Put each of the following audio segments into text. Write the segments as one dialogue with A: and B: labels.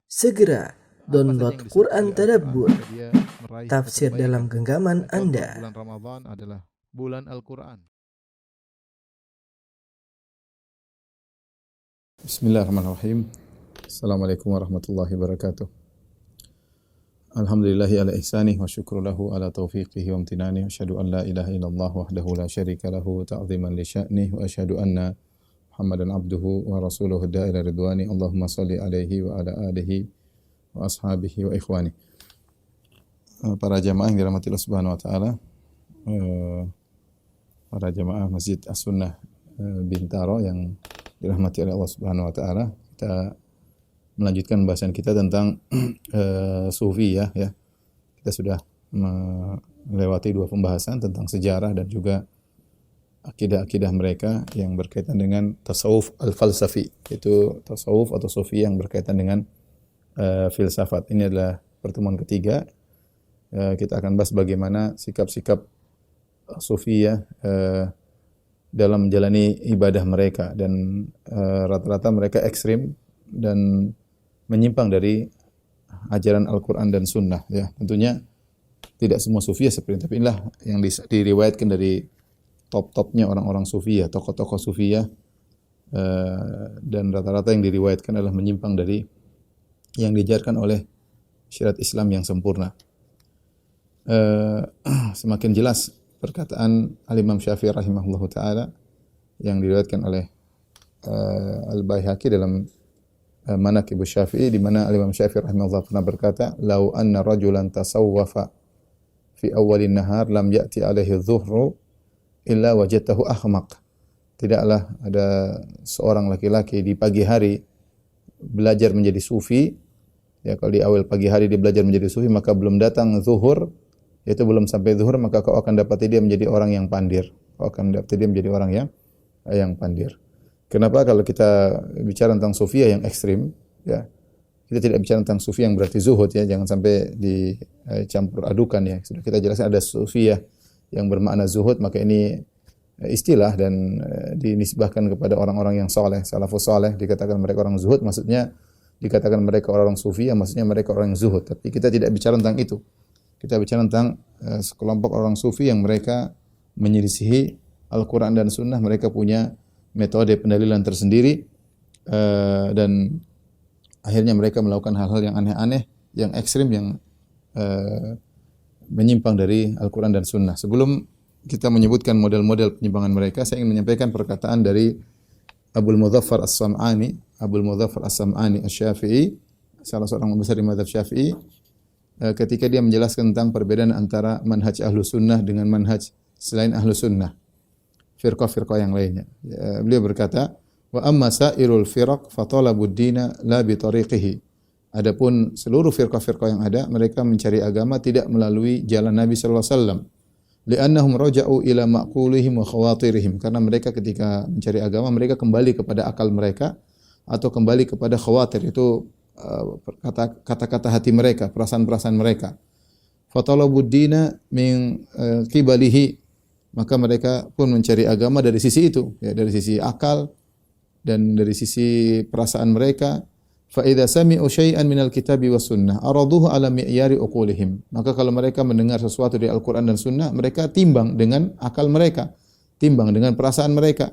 A: Segera download Quran Tadabbur, tafsir dalam genggaman Anda.
B: Bulan Ramadan adalah bulan Al-Quran.
C: Bismillahirrahmanirrahim. Assalamualaikum warahmatullahi wabarakatuh. Alhamdulillahi ala ihsanih wa syukru lahu ala taufiqihi wa amtinani. Asyhadu an la ilaha illallah wahdahu la syarika lahu ta'ziman li sya'nih wa asyhadu anna Muhammadan abduhu wa rasuluhu da'ila ridwani. Allahumma salli alaihi wa ala alihi wa ashabihi wa ikhwani. Para jamaah yang dirahmati Allah Subhanahu wa taala, para jamaah Masjid As-Sunnah Bintaro yang dirahmati oleh Allah Subhanahu wa taala, kita melanjutkan pembahasan kita tentang sufi ya. Kita sudah melewati dua pembahasan tentang sejarah dan juga akidah-akidah mereka yang berkaitan dengan tasawuf al-falsafi, yaitu tasawuf atau sufi yang berkaitan dengan filsafat. Ini adalah pertemuan ketiga. Kita akan bahas bagaimana sikap-sikap sufiyah dalam menjalani ibadah mereka, dan rata-rata mereka ekstrim dan menyimpang dari ajaran Al-Quran dan Sunnah. Ya, tentunya tidak semua sufiyah seperti itu, tapi inilah yang diriwayatkan dari top-topnya orang-orang sufiyah, tokoh-tokoh sufiyah, dan rata-rata yang diriwayatkan adalah menyimpang dari yang diajarkan oleh syariat Islam yang sempurna. Semakin jelas perkataan Al-Imam Syafi'i rahimahullahu ta'ala yang diriwayatkan oleh Al-Baihaqi dalam Manaqib Syafi'i, di mana Al-Imam Syafi'i rahimahullah pernah berkata, "Lau anna rajulan tasawwafa fi awwalin nahar lam ya'ti alaihi dhuhru illa wajadtahu ahmaq." Tidaklah ada seorang laki-laki di pagi hari belajar menjadi sufi, ya, kalau di awal pagi hari dia belajar menjadi sufi, maka belum datang zuhur, yaitu belum sampai zuhur, maka kau akan dapati dia menjadi orang yang pandir. Kau akan dapati dia menjadi orang yang pandir. Kenapa? Kalau kita bicara tentang sufiyah yang ekstrim, ya, kita tidak bicara tentang sufi yang berarti zuhud, ya, jangan sampai dicampur adukan, ya. Sudah kita jelaskan ada sufiyah yang bermakna zuhud, maka ini istilah dan dinisbahkan kepada orang-orang yang saleh, salafus saleh. Dikatakan mereka orang zuhud, maksudnya dikatakan mereka orang sufi, ya, maksudnya mereka orang yang zuhud. Tapi kita tidak bicara tentang itu. Kita bicara tentang sekelompok orang sufi yang mereka menyelisihi Al-Quran dan Sunnah. Mereka punya metode pendalilan tersendiri, dan akhirnya mereka melakukan hal-hal yang aneh-aneh, yang ekstrim, yang menyimpang dari Al-Quran dan Sunnah. Sebelum kita menyebutkan model-model penyimpangan mereka, saya ingin menyampaikan perkataan dari Abul Mudzaffar As-Sam'ani, Abul Mudzaffar As-Sam'ani Asy-Syafi'i, salah seorang besar di mazhab Syafi'i, ketika dia menjelaskan tentang perbedaan antara manhaj Ahlus Sunnah dengan manhaj selain Ahlus Sunnah, firqah-firqah yang lainnya. Beliau berkata, "Wa amma sairul firaq fa talabud dina la bi tariqihi." Adapun seluruh firqah-firqah yang ada, mereka mencari agama tidak melalui jalan Nabi sallallahu alaihi wasallam. Li'annahum raja'u ila ma'qulihim wa khawatirihim, karena mereka ketika mencari agama mereka kembali kepada akal mereka atau kembali kepada khawatir, itu kata-kata hati mereka, perasaan-perasaan mereka. Fatalabud dina min qibalihi, maka mereka pun mencari agama dari sisi itu, ya, dari sisi akal dan dari sisi perasaan mereka. Fa idza sami'u syai'an minal kitabi was sunnah araduhu ala mi'yari uqulihim, maka kalau mereka mendengar sesuatu dari Al-Qur'an dan Sunnah, mereka timbang dengan akal mereka, timbang dengan perasaan mereka.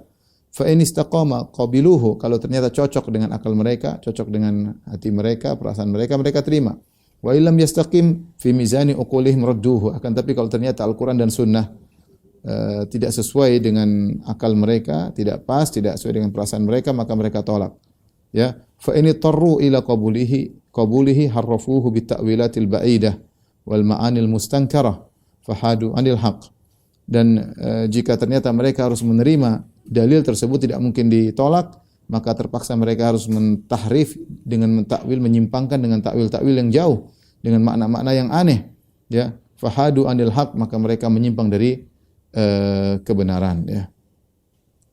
C: Fa in istaqama qabiluhu, kalau ternyata cocok dengan akal mereka, cocok dengan hati mereka, perasaan mereka, mereka terima. Wa illam yastaqim fi mizani uqulihim radduhu, akan tapi kalau ternyata Al-Qur'an dan Sunnah tidak sesuai dengan akal mereka, tidak pas, tidak sesuai dengan perasaan mereka, maka mereka tolak. Ya, fa ini tarru ila qabulihi harrafuhu bi ta'wilatil ba'idah wal ma'anil mustankarah fahadu anil haqq. Dan jika ternyata mereka harus menerima dalil tersebut tidak mungkin ditolak, maka terpaksa mereka harus mentahrif dengan mentakwil, menyimpangkan dengan takwil-takwil yang jauh, dengan makna-makna yang aneh, ya. Fahadu anil haqq, maka mereka menyimpang dari kebenaran, ya.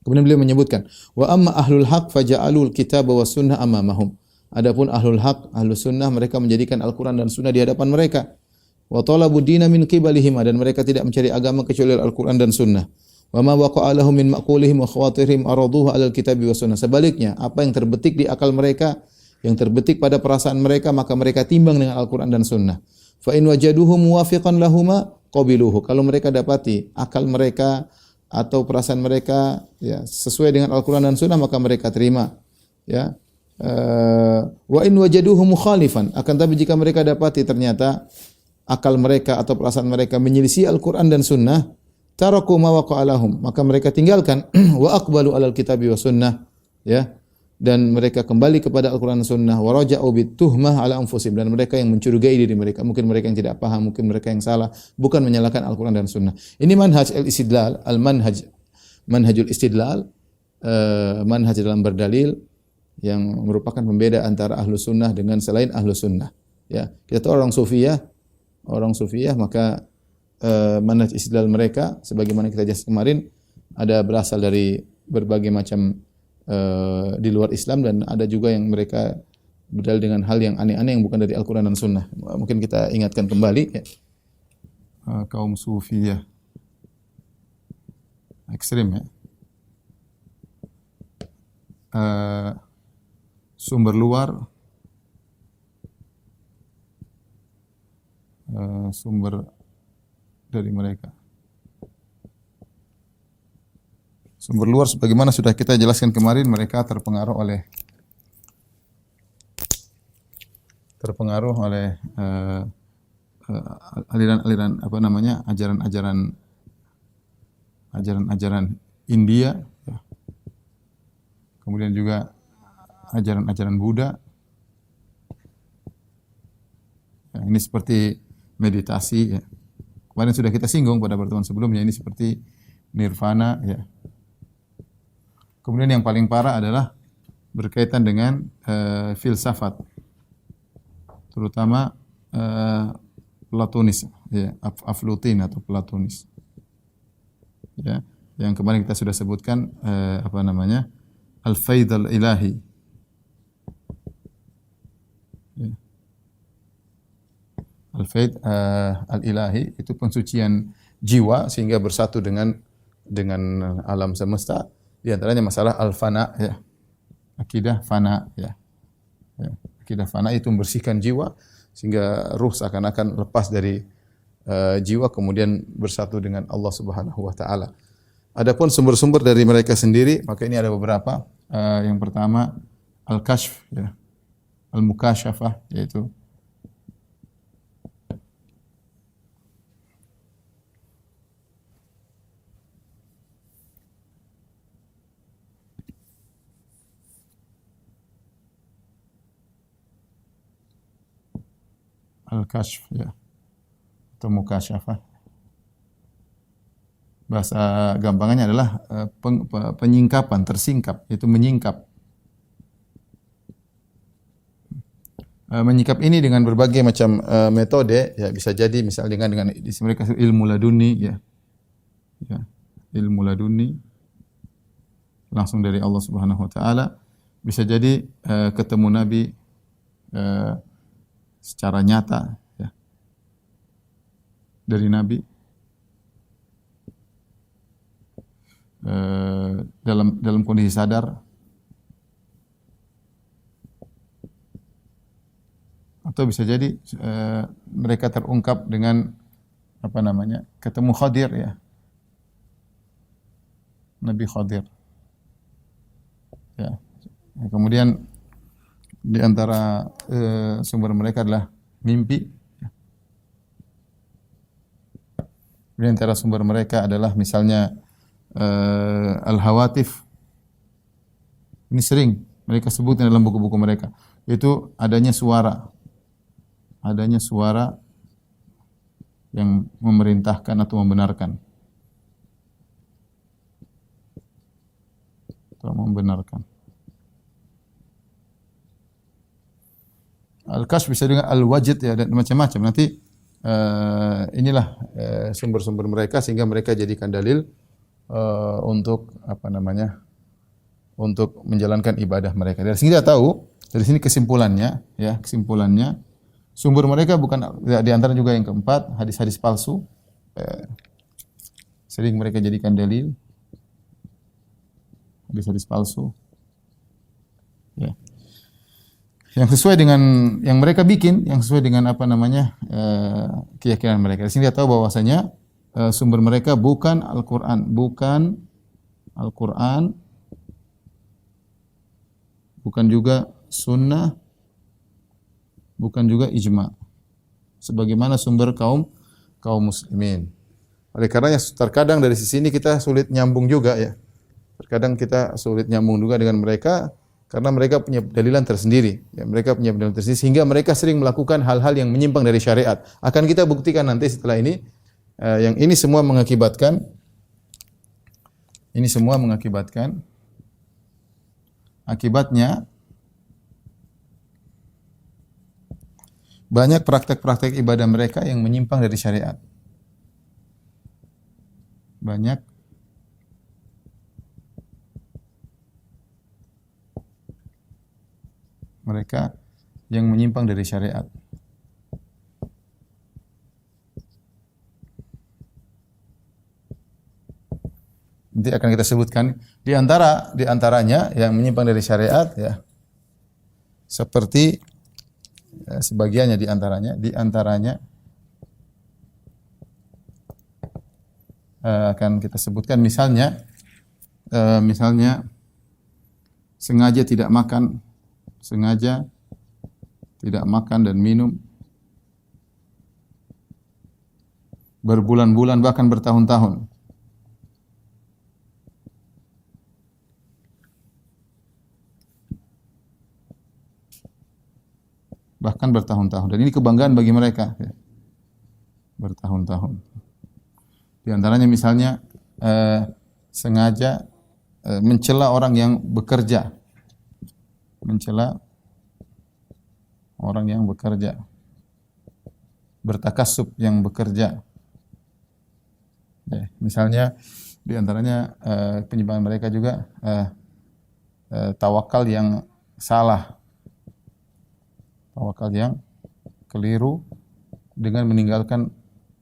C: Kemudian beliau menyebutkan, wa amma ahlul haq faja'alul kitab wa sunnah amamahum. Adapun ahlul haq, ahlus sunnah, mereka menjadikan Al-Quran dan Sunnah di hadapan mereka. Wa talabud dina min qibalihim, dan mereka tidak mencari agama kecuali Al-Quran dan Sunnah. Wa ma waqa'a lahum min maqulihim wa khawatirihim araduhu 'alal kitabi wa sunnah. Sebaliknya, apa yang terbetik di akal mereka yang terbetik pada perasaan mereka, maka mereka timbang dengan Al-Qur'an dan Sunnah. Fa in wajaduhu muwafiqan lahuma qabiluhu. Kalau mereka dapati akal mereka atau perasaan mereka ya sesuai dengan Al-Qur'an dan Sunnah, maka mereka terima. Ya. Wa in wajaduhu mukhalifan. Akan tapi jika mereka dapati ternyata akal mereka atau perasaan mereka menyelisih Al-Qur'an dan Sunnah, taraku ma waqa'alahum, maka mereka tinggalkan wa aqbalu alal kitabi wa sunnah, ya, dan mereka kembali kepada Al-Qur'an dan Sunnah, wa raja'u bituhmah ala anfusihim, dan mereka yang mencurigai diri mereka, mungkin mereka yang tidak paham, mungkin mereka yang salah, bukan menyalahkan Al-Qur'an dan Sunnah. Ini manhaj al-istidlal, manhajul istidlal, manhaj dalam berdalil yang merupakan pembeda antara ahlu sunnah dengan selain ahlu sunnah. Ya, kita tahu orang sufiyah maka manhaj istidlal mereka sebagaimana kita jelaskan kemarin ada berasal dari berbagai macam di luar Islam, dan ada juga yang mereka berdalil dengan hal yang aneh-aneh yang bukan dari Al-Qur'an dan Sunnah. Mungkin kita ingatkan kembali ya. Kaum sufiyah ekstrim ya. Sumber luar, sumber dari mereka. Sumber luar sebagaimana sudah kita jelaskan kemarin, mereka terpengaruh oleh aliran-aliran apa namanya? ajaran-ajaran India ya. Kemudian juga ajaran-ajaran Buddha. Ya, ini seperti meditasi ya. Kemarin sudah kita singgung pada pertemuan sebelumnya, ini seperti nirvana ya. Kemudian yang paling parah adalah berkaitan dengan filsafat, terutama Platonis ya, Aflutin atau Platonis. Ya, yang kemarin kita sudah sebutkan apa namanya? Al-Faid al-Ilahi. Ya. Al-Faid al-Ilahi itu pensucian jiwa sehingga bersatu dengan alam semesta. Di antaranya masalah al-fana ya. Akidah fana ya. Ya. Akidah fana itu membersihkan jiwa sehingga ruh seakan-akan lepas dari jiwa kemudian bersatu dengan Allah Subhanahu wa taala. Adapun sumber-sumber dari mereka sendiri, maka ini ada beberapa. Yang pertama al-kashf ya. Al-mukasyafah, yaitu al-kashf ya, atau mukasyafah. Bahasa gampangnya adalah penyingkapan, tersingkap, yaitu menyingkap. Menyingkap ini dengan berbagai macam metode, ya bisa jadi misal dengan mereka ilmu laduni ya. Ya, ilmu laduni langsung dari Allah Subhanahu wa taala. Bisa jadi ketemu Nabi secara nyata ya. Dari Nabi dalam kondisi sadar, atau bisa jadi mereka terungkap dengan apa namanya, ketemu Khadir ya, Nabi Khadir ya. Kemudian di antara sumber mereka adalah mimpi. Di antara sumber mereka adalah misalnya al-hawatif. Ini sering mereka sebutkan dalam buku-buku mereka. Itu adanya suara yang memerintahkan atau membenarkan. Atau membenarkan. Al-Kashf bisa dengan Al-Wajid ya, dan macam-macam. Nanti inilah sumber-sumber mereka sehingga mereka jadikan dalil untuk apa namanya? Untuk menjalankan ibadah mereka. Dari sini kita tahu, dari sini kesimpulannya sumber mereka bukan, di antara juga yang keempat, hadis-hadis palsu. Sering mereka jadikan dalil hadis-hadis palsu. Ya. yang sesuai dengan yang mereka bikin, yang sesuai dengan apa namanya keyakinan mereka. Di sini dia tahu bahwasanya sumber mereka bukan Al-Qur'an, bukan Al-Qur'an, bukan juga sunnah, bukan juga ijma. Sebagaimana sumber kaum muslimin. Oleh karenanya terkadang dari sisi ini kita sulit nyambung juga ya. Terkadang kita sulit nyambung juga dengan mereka karena mereka punya dalilan tersendiri. Ya, mereka punya dalilan tersendiri sehingga mereka sering melakukan hal-hal yang menyimpang dari syariat. Akan kita buktikan nanti setelah ini yang ini semua mengakibatkan akibatnya banyak praktek-praktek ibadah mereka yang menyimpang dari syariat. Banyak mereka yang menyimpang dari syariat. Nanti akan kita sebutkan di antaranya yang menyimpang dari syariat ya. Seperti sebagiannya di antaranya akan kita sebutkan misalnya sengaja tidak makan dan minum berbulan-bulan bahkan bertahun-tahun. Bahkan bertahun-tahun, dan ini kebanggaan bagi mereka ya. Bertahun-tahun. Di antaranya misalnya sengaja mencela orang yang bekerja. Mencela orang yang bekerja. Bertakasub yang bekerja. Ya, misalnya di antaranya penyimpangan mereka juga tawakal yang salah. Tawakal yang keliru dengan meninggalkan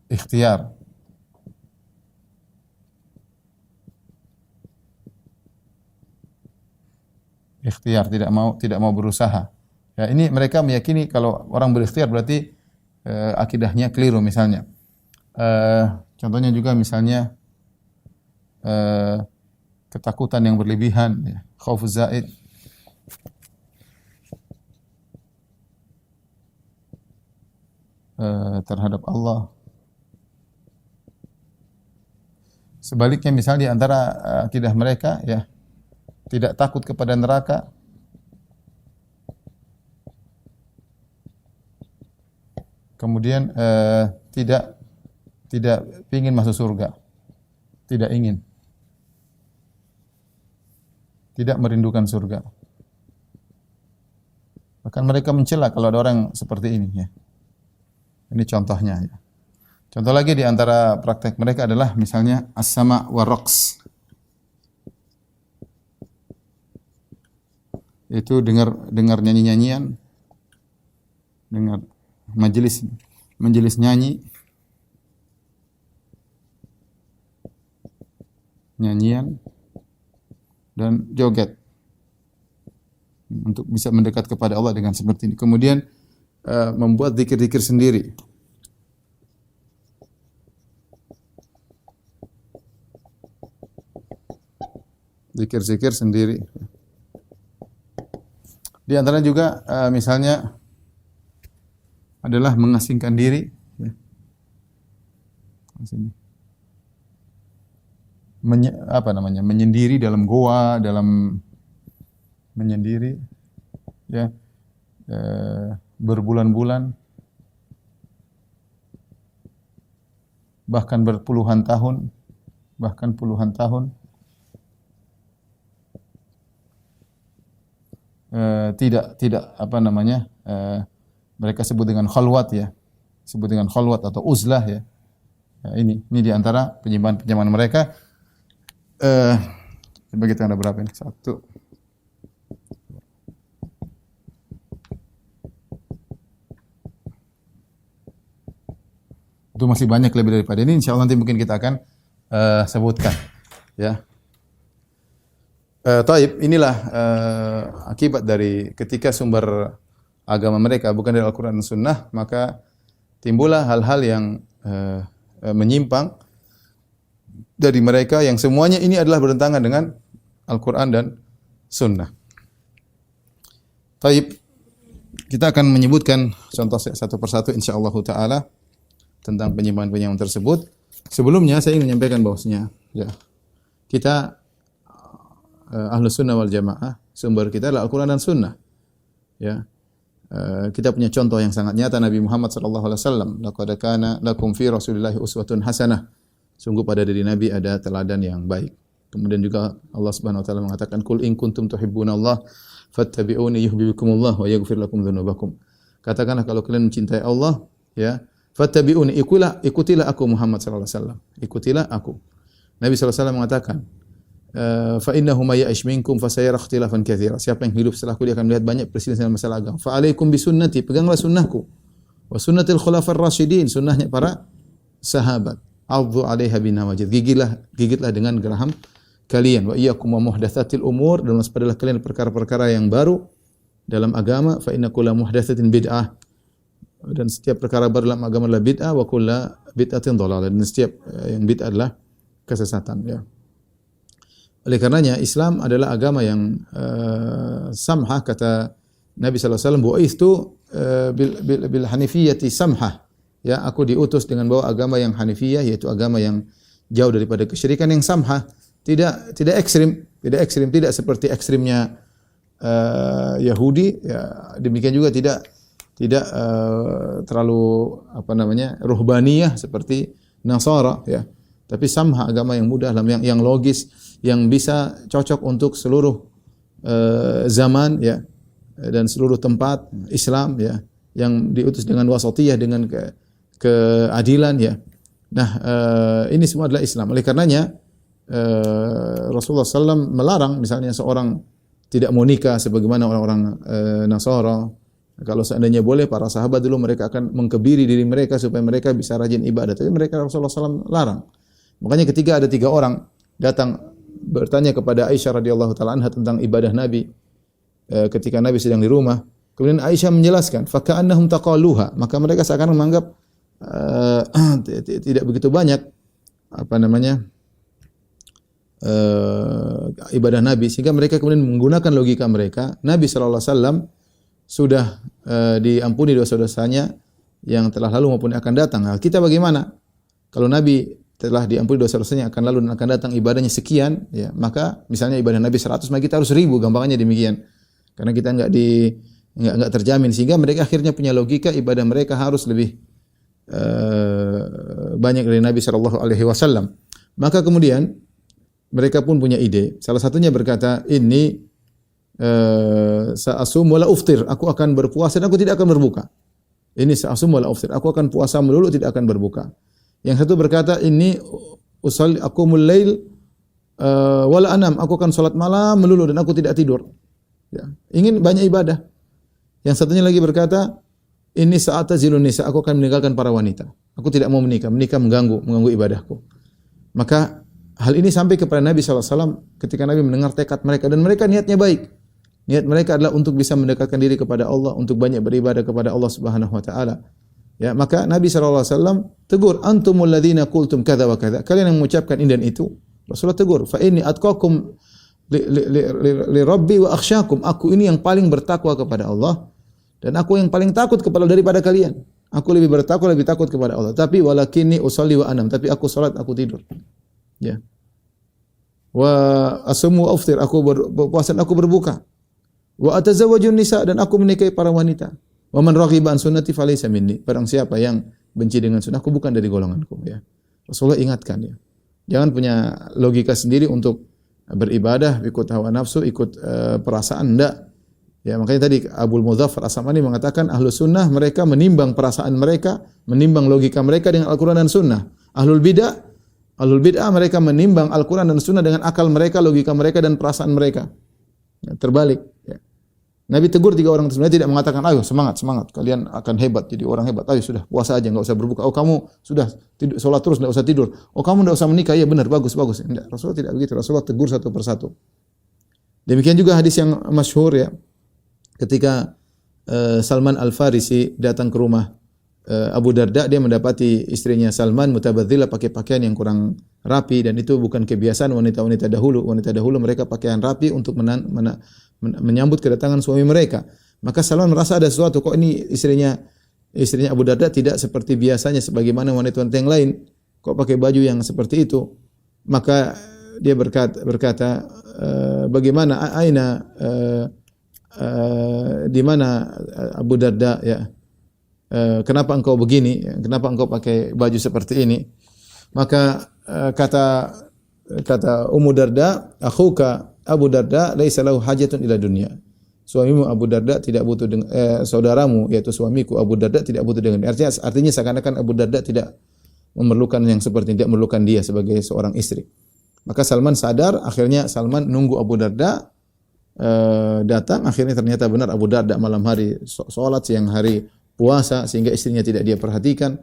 C: ikhtiar. Ikhtiar tidak mau berusaha. Ya, ini mereka meyakini kalau orang berikhtiar berarti akidahnya keliru misalnya. Contohnya juga misalnya ketakutan yang berlebihan, ya, khaufuz zaid. Terhadap Allah. Sebaliknya misalnya di antara akidah mereka ya tidak takut kepada neraka, kemudian tidak ingin masuk surga, tidak merindukan surga. Bahkan mereka mencela kalau ada orang seperti ini ya. Ini contohnya ya. Contoh lagi di antara praktek mereka adalah misalnya as-sama' wa raqs. Itu dengar nyanyi-nyanyian, dengar majelis nyanyian dan joget untuk bisa mendekat kepada Allah dengan seperti ini. Kemudian membuat zikir-zikir sendiri. Zikir-zikir sendiri. Di antara juga misalnya adalah mengasingkan diri ya. Menyendiri dalam goa, menyendiri ya. Berbulan-bulan bahkan puluhan tahun tidak mereka sebut dengan khalwat atau uzlah ya. Ini di antara penyimpangan mereka. Coba kita ada berapa ini? 1 itu masih banyak lebih daripada ini. Insyaallah nanti mungkin kita akan sebutkan ya. Taib, inilah akibat dari ketika sumber agama mereka bukan dari Al-Quran dan Sunnah, maka timbullah hal-hal yang menyimpang dari mereka yang semuanya ini adalah bertentangan dengan Al-Quran dan Sunnah. Taib, kita akan menyebutkan contoh satu persatu insyaallah taala tentang penyimpangan-penyimpangan tersebut. Sebelumnya saya ingin menyampaikan bahwasanya ya, kita Ahlus Sunnah wal Jamaah, sumber kita adalah Al-Quran dan Sunnah. Ya. Kita punya contoh yang sangat nyata Nabi Muhammad sallallahu alaihi wasallam, laqad kana lakum fi Rasulillahi uswatun hasanah. Sungguh pada diri Nabi ada teladan yang baik. Kemudian juga Allah Subhanahu wa taala mengatakan, "Qul in kuntum tuhibbunallaha fattabi'uni yuhibbukumullah wa yaghfir lakum dzunubakum." Katakanlah kalau kalian mencintai Allah, ya, fattabi'uni, ikutilah aku Muhammad sallallahu alaihi wasallam. Ikutilah aku. Nabi sallallahu alaihi wasallam mengatakan, fa innahu may ya'ish minkum fasayara ikhtilafan katsira. Siapa yang hidup setelahku dia akan melihat banyak perselisihan masalah agama. Fa alaikum bisunnati, peganglah sunnahku. Wa sunnatil khulafar rasyidin, sunnahnya para sahabat. Adzu 'alaiha binawajid. Gigitlah dengan geraham kalian. Wa iyyakum wa muhdatsatil umur, dan waspadalah kalian perkara-perkara yang baru dalam agama. Fa inna kulla muhdatsatin bid'ah, dan setiap perkara baru dalam agama adalah bid'ah, wa kulla bid'atin dhalalah, dan setiap yang bid'ah adalah kesesatan, ya. Oleh karenanya Islam adalah agama yang samhah, kata Nabi sallallahu alaihi wasallam, bu'istu bil hanifiyyati samhah. Ya, aku diutus dengan bawa agama yang hanifiyah, yaitu agama yang jauh daripada kesyirikan, yang samhah, tidak ekstrim, tidak seperti ekstrimnya Yahudi, ya, demikian juga tidak terlalu ruhbaniyah seperti Nasara, ya. Tapi samha, agama yang mudah, yang logis, yang bisa cocok untuk seluruh zaman, ya, dan seluruh tempat Islam, ya, yang diutus dengan wasatiyah, dengan keadilan, ya. Nah, ini semua adalah Islam. Oleh karenanya Rasulullah SAW melarang misalnya seorang tidak mau nikah sebagaimana orang-orang Nasara. Kalau seandainya boleh, para sahabat dulu mereka akan mengkebiri diri mereka supaya mereka bisa rajin ibadah. Tapi mereka Rasulullah SAW larang. Makanya ketika ada 3 orang datang bertanya kepada Aisyah radhiyallahu taala anha tentang ibadah Nabi ketika Nabi sedang di rumah, kemudian Aisyah menjelaskan, faka'annahum taqalluha, maka mereka seakan menganggap tidak begitu banyak ibadah Nabi, sehingga mereka kemudian menggunakan logika mereka. Nabi sallallahu alaihi wasallam sudah diampuni dosa-dosanya yang telah lalu maupun yang akan datang. Nah, kita bagaimana? Kalau Nabi telah diampuni dosa-dosanya akan lalu dan akan datang, ibadahnya sekian, ya, maka misalnya ibadah Nabi 100, maka kita harus 1000, gampangnya demikian. Karena kita enggak terjamin, sehingga mereka akhirnya punya logika ibadah mereka harus lebih banyak dari Nabi sallallahu alaihi wasallam. Maka kemudian mereka pun punya ide. Salah satunya berkata, "Inni sa'asum wala uftir." Aku akan berpuasa dan aku tidak akan berbuka. Ini sa'asum wala uftir. Aku akan puasa melulu, tidak akan berbuka. Yang satu berkata, "Inni usalli aqumul lail wala anam." Aku akan salat malam melulu dan aku tidak tidur. Ya, ingin banyak ibadah. Yang satunya lagi berkata, "Inni sa'atazilun nisa." Aku akan meninggalkan para wanita. Aku tidak mau menikah. Menikah mengganggu ibadahku. Maka hal ini sampai kepada Nabi sallallahu alaihi wasallam ketika Nabi mendengar tekad mereka, dan mereka niatnya baik. Niat mereka adalah untuk bisa mendekatkan diri kepada Allah, untuk banyak beribadah kepada Allah Subhanahu wa taala. Ya, maka Nabi sallallahu alaihi wasallam tegur, "Antumul ladzina qultum kadza wa kadza." Kalian yang mengucapkan ini dan itu. Rasulullah tegur, "Fa inni atqakum li rabbi wa akhsyakum." Aku ini yang paling bertakwa kepada Allah dan aku yang paling takut daripada kalian. Aku lebih bertakwa, lebih takut kepada Allah. Tapi walakinni usolli wa anam. Tapi aku salat, aku tidur. Ya. Wa asumu wa uftir. Aku berpuasa dan aku berbuka. Wa atazawwajun nisa, dan aku menikahi para wanita. Wa man raghiba an sunnati falaysa minni. Barang siapa yang benci dengan sunnahku bukan dari golonganku, ya. Rasulullah ingatkan, ya. Jangan punya logika sendiri untuk beribadah, ikut hawa nafsu, ikut perasaan, enggak. Ya, makanya tadi Abul Mudzaffar As-Sam'ani mengatakan Ahlus Sunnah mereka menimbang perasaan mereka, menimbang logika mereka dengan Al-Qur'an dan Sunnah. Ahlul bid'ah mereka menimbang Al-Qur'an dan Sunnah dengan akal mereka, logika mereka dan perasaan mereka. Ya, terbalik, ya. Nabi tegur 3 orang tersebut, tidak mengatakan, "Ayo semangat, kalian akan hebat, jadi orang hebat. Ayo sudah puasa aja, enggak usah berbuka. Oh, kamu sudah salat terus, enggak usah tidur. Oh, kamu enggak usah menikah. Ya benar, bagus." Enggak, Rasulullah tidak begitu. Rasulullah tegur satu persatu. Demikian juga hadis yang masyhur, ya. Ketika Salman Al-Farisi datang ke rumah Abu Darda, dia mendapati istrinya Salman mutabadzila, pakai pakaian yang kurang rapi, dan itu bukan kebiasaan wanita-wanita dahulu. Wanita dahulu mereka pakaian rapi untuk menyambut kedatangan suami mereka. Maka Salman merasa ada sesuatu, kok ini istrinya Abu Darda tidak seperti biasanya sebagaimana wanita-wanita yang lain, kok pakai baju yang seperti itu. Maka dia berkata bagaimana aina di mana Abu Darda, ya, kenapa engkau begini, kenapa engkau pakai baju seperti ini? Maka kata Ummu Darda, akhuka Abu Darda laisa lahu hajatun ila dunya. Suamimu Abu Darda tidak butuh dengan saudaramu yaitu suamiku Abu Darda tidak butuh dengan. Artinya seakan-akan Abu Darda tidak memerlukan yang seperti ini, tidak memerlukan dia sebagai seorang istri. Maka Salman sadar, akhirnya Salman nunggu Abu Darda datang, akhirnya ternyata benar Abu Darda malam hari salat, siang hari puasa, sehingga istrinya tidak dia perhatikan.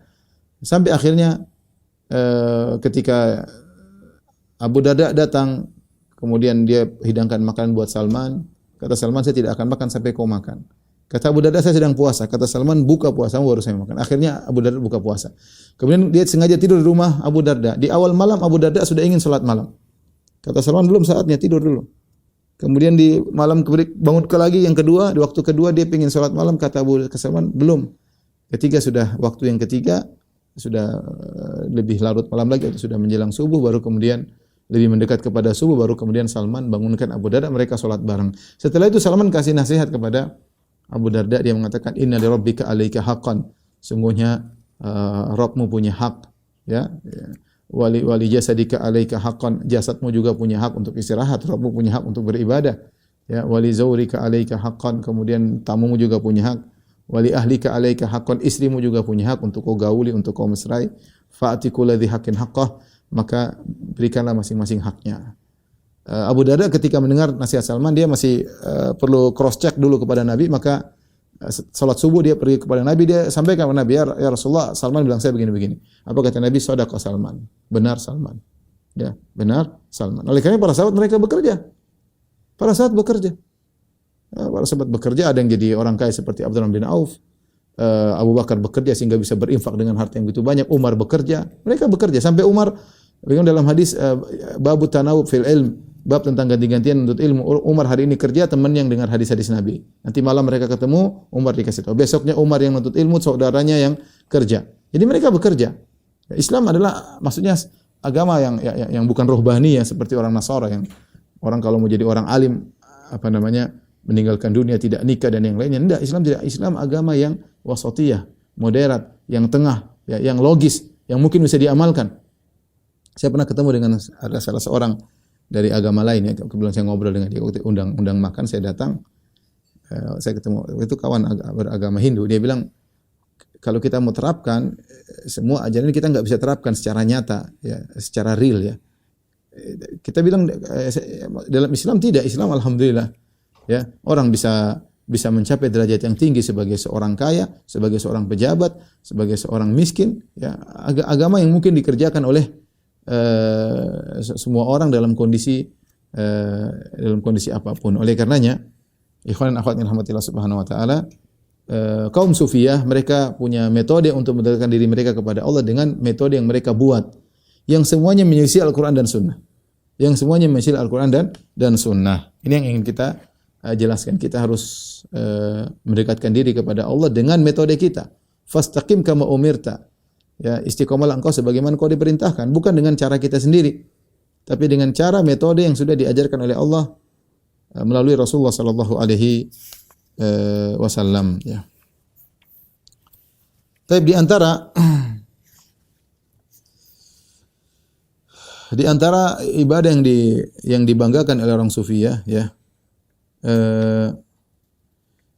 C: Sampai akhirnya ketika Abu Darda datang, kemudian dia hidangkan makanan buat Salman. Kata Salman, saya tidak akan makan sampai kau makan. Kata Abu Darda, saya sedang puasa. Kata Salman, buka puasamu baru saya makan. Akhirnya Abu Darda buka puasa. Kemudian dia sengaja tidur di rumah Abu Darda. Di awal malam Abu Darda sudah ingin salat malam. Kata Salman, belum saatnya, tidur dulu. Kemudian di malam bangun lagi yang kedua, di waktu kedua dia ingin salat malam. Kata Abu Salman, belum. Ketiga sudah waktu yang ketiga, sudah lebih larut malam lagi, atau sudah menjelang subuh, baru kemudian lebih mendekat kepada subuh, baru kemudian Salman bangunkan Abu Darda, mereka salat bareng. Setelah itu Salman kasih nasihat kepada Abu Darda, dia mengatakan, inna li rabbika 'alaika haqqan. Sungguhnya Rabbmu punya hak, ya. Wali jasadika 'alaika haqqan. Jasadmu juga punya hak untuk istirahat, Rabbmu punya hak untuk beribadah. Ya, wali zawrika 'alaika haqqan. Kemudian tamumu juga punya hak. Wali ahlika 'alaika haqqan. Istrimu juga punya hak untuk kau gauli, untuk kau mesrai. Fa'ti kulladzi haqqin haqqah. Maka berikanlah masing-masing haknya. Abu Darda ketika mendengar nasihat Salman, dia masih perlu cross check dulu kepada Nabi. Maka salat subuh dia pergi kepada Nabi, dia sampaikan kepada Nabi, ya Rasulullah, Salman bilang saya begini-begini. Apa kata Nabi? Shadaqa Salman. Benar Salman. Ya, benar Salman. Oleh karena para sahabat mereka bekerja. Para sahabat bekerja. Para sahabat bekerja, ada yang jadi orang kaya seperti Abdurrahman bin Auf. Abu Bakar bekerja sehingga bisa berinfak dengan harta yang begitu banyak. Umar bekerja, mereka bekerja sampai Umar, dalam hadis babu tanawub fil ilm, bab tentang ganti-gantian untuk ilmu. Umar hari ini kerja, teman yang dengar hadis-hadis Nabi. Nanti malam mereka ketemu, Umar dikasih tahu. Besoknya Umar yang menuntut ilmu, saudaranya yang kerja. Jadi mereka bekerja. Islam adalah maksudnya agama yang bukan rohbani ya, seperti orang Nasara yang orang kalau mau jadi orang alim meninggalkan dunia, tidak nikah dan yang lainnya. Tidak, Islam tidak. Islam agama yang wasatiyah, moderat, yang tengah, ya, yang logis, yang mungkin bisa diamalkan. Saya pernah ketemu dengan ada salah seorang dari agama lain, ya. Kebetulan saya ngobrol dengan dia, waktu undang makan, saya datang, saya ketemu, itu kawan beragama Hindu. Dia bilang, kalau kita mau terapkan semua ajaran ini, kita nggak bisa terapkan secara nyata, ya, secara real, ya. Kita bilang dalam Islam tidak. Islam alhamdulillah, ya, orang bisa mencapai derajat yang tinggi sebagai seorang kaya, sebagai seorang pejabat, sebagai seorang miskin, ya, agama yang mungkin dikerjakan oleh semua orang dalam kondisi apapun. Oleh karenanya, ikhwan dan akhwat yang rahmatillah subhanahu wa taala, kaum sufiyah mereka punya metode untuk mendekatkan diri mereka kepada Allah dengan metode yang mereka buat, yang semuanya menyelisih Al-Qur'an dan Sunnah. Yang semuanya menyelisih Al-Qur'an dan Sunnah. Ini yang ingin kita jelaskan. Kita harus mendekatkan diri kepada Allah dengan metode kita. Fastaqim kama umirta. Ya, istiqomalah engkau sebagaimana engkau diperintahkan, bukan dengan cara kita sendiri, tapi dengan cara metode yang sudah diajarkan oleh Allah melalui Rasulullah sallallahu alaihi wasallam, ya. Tapi di antara ibadah yang dibanggakan oleh orang sufi, ya,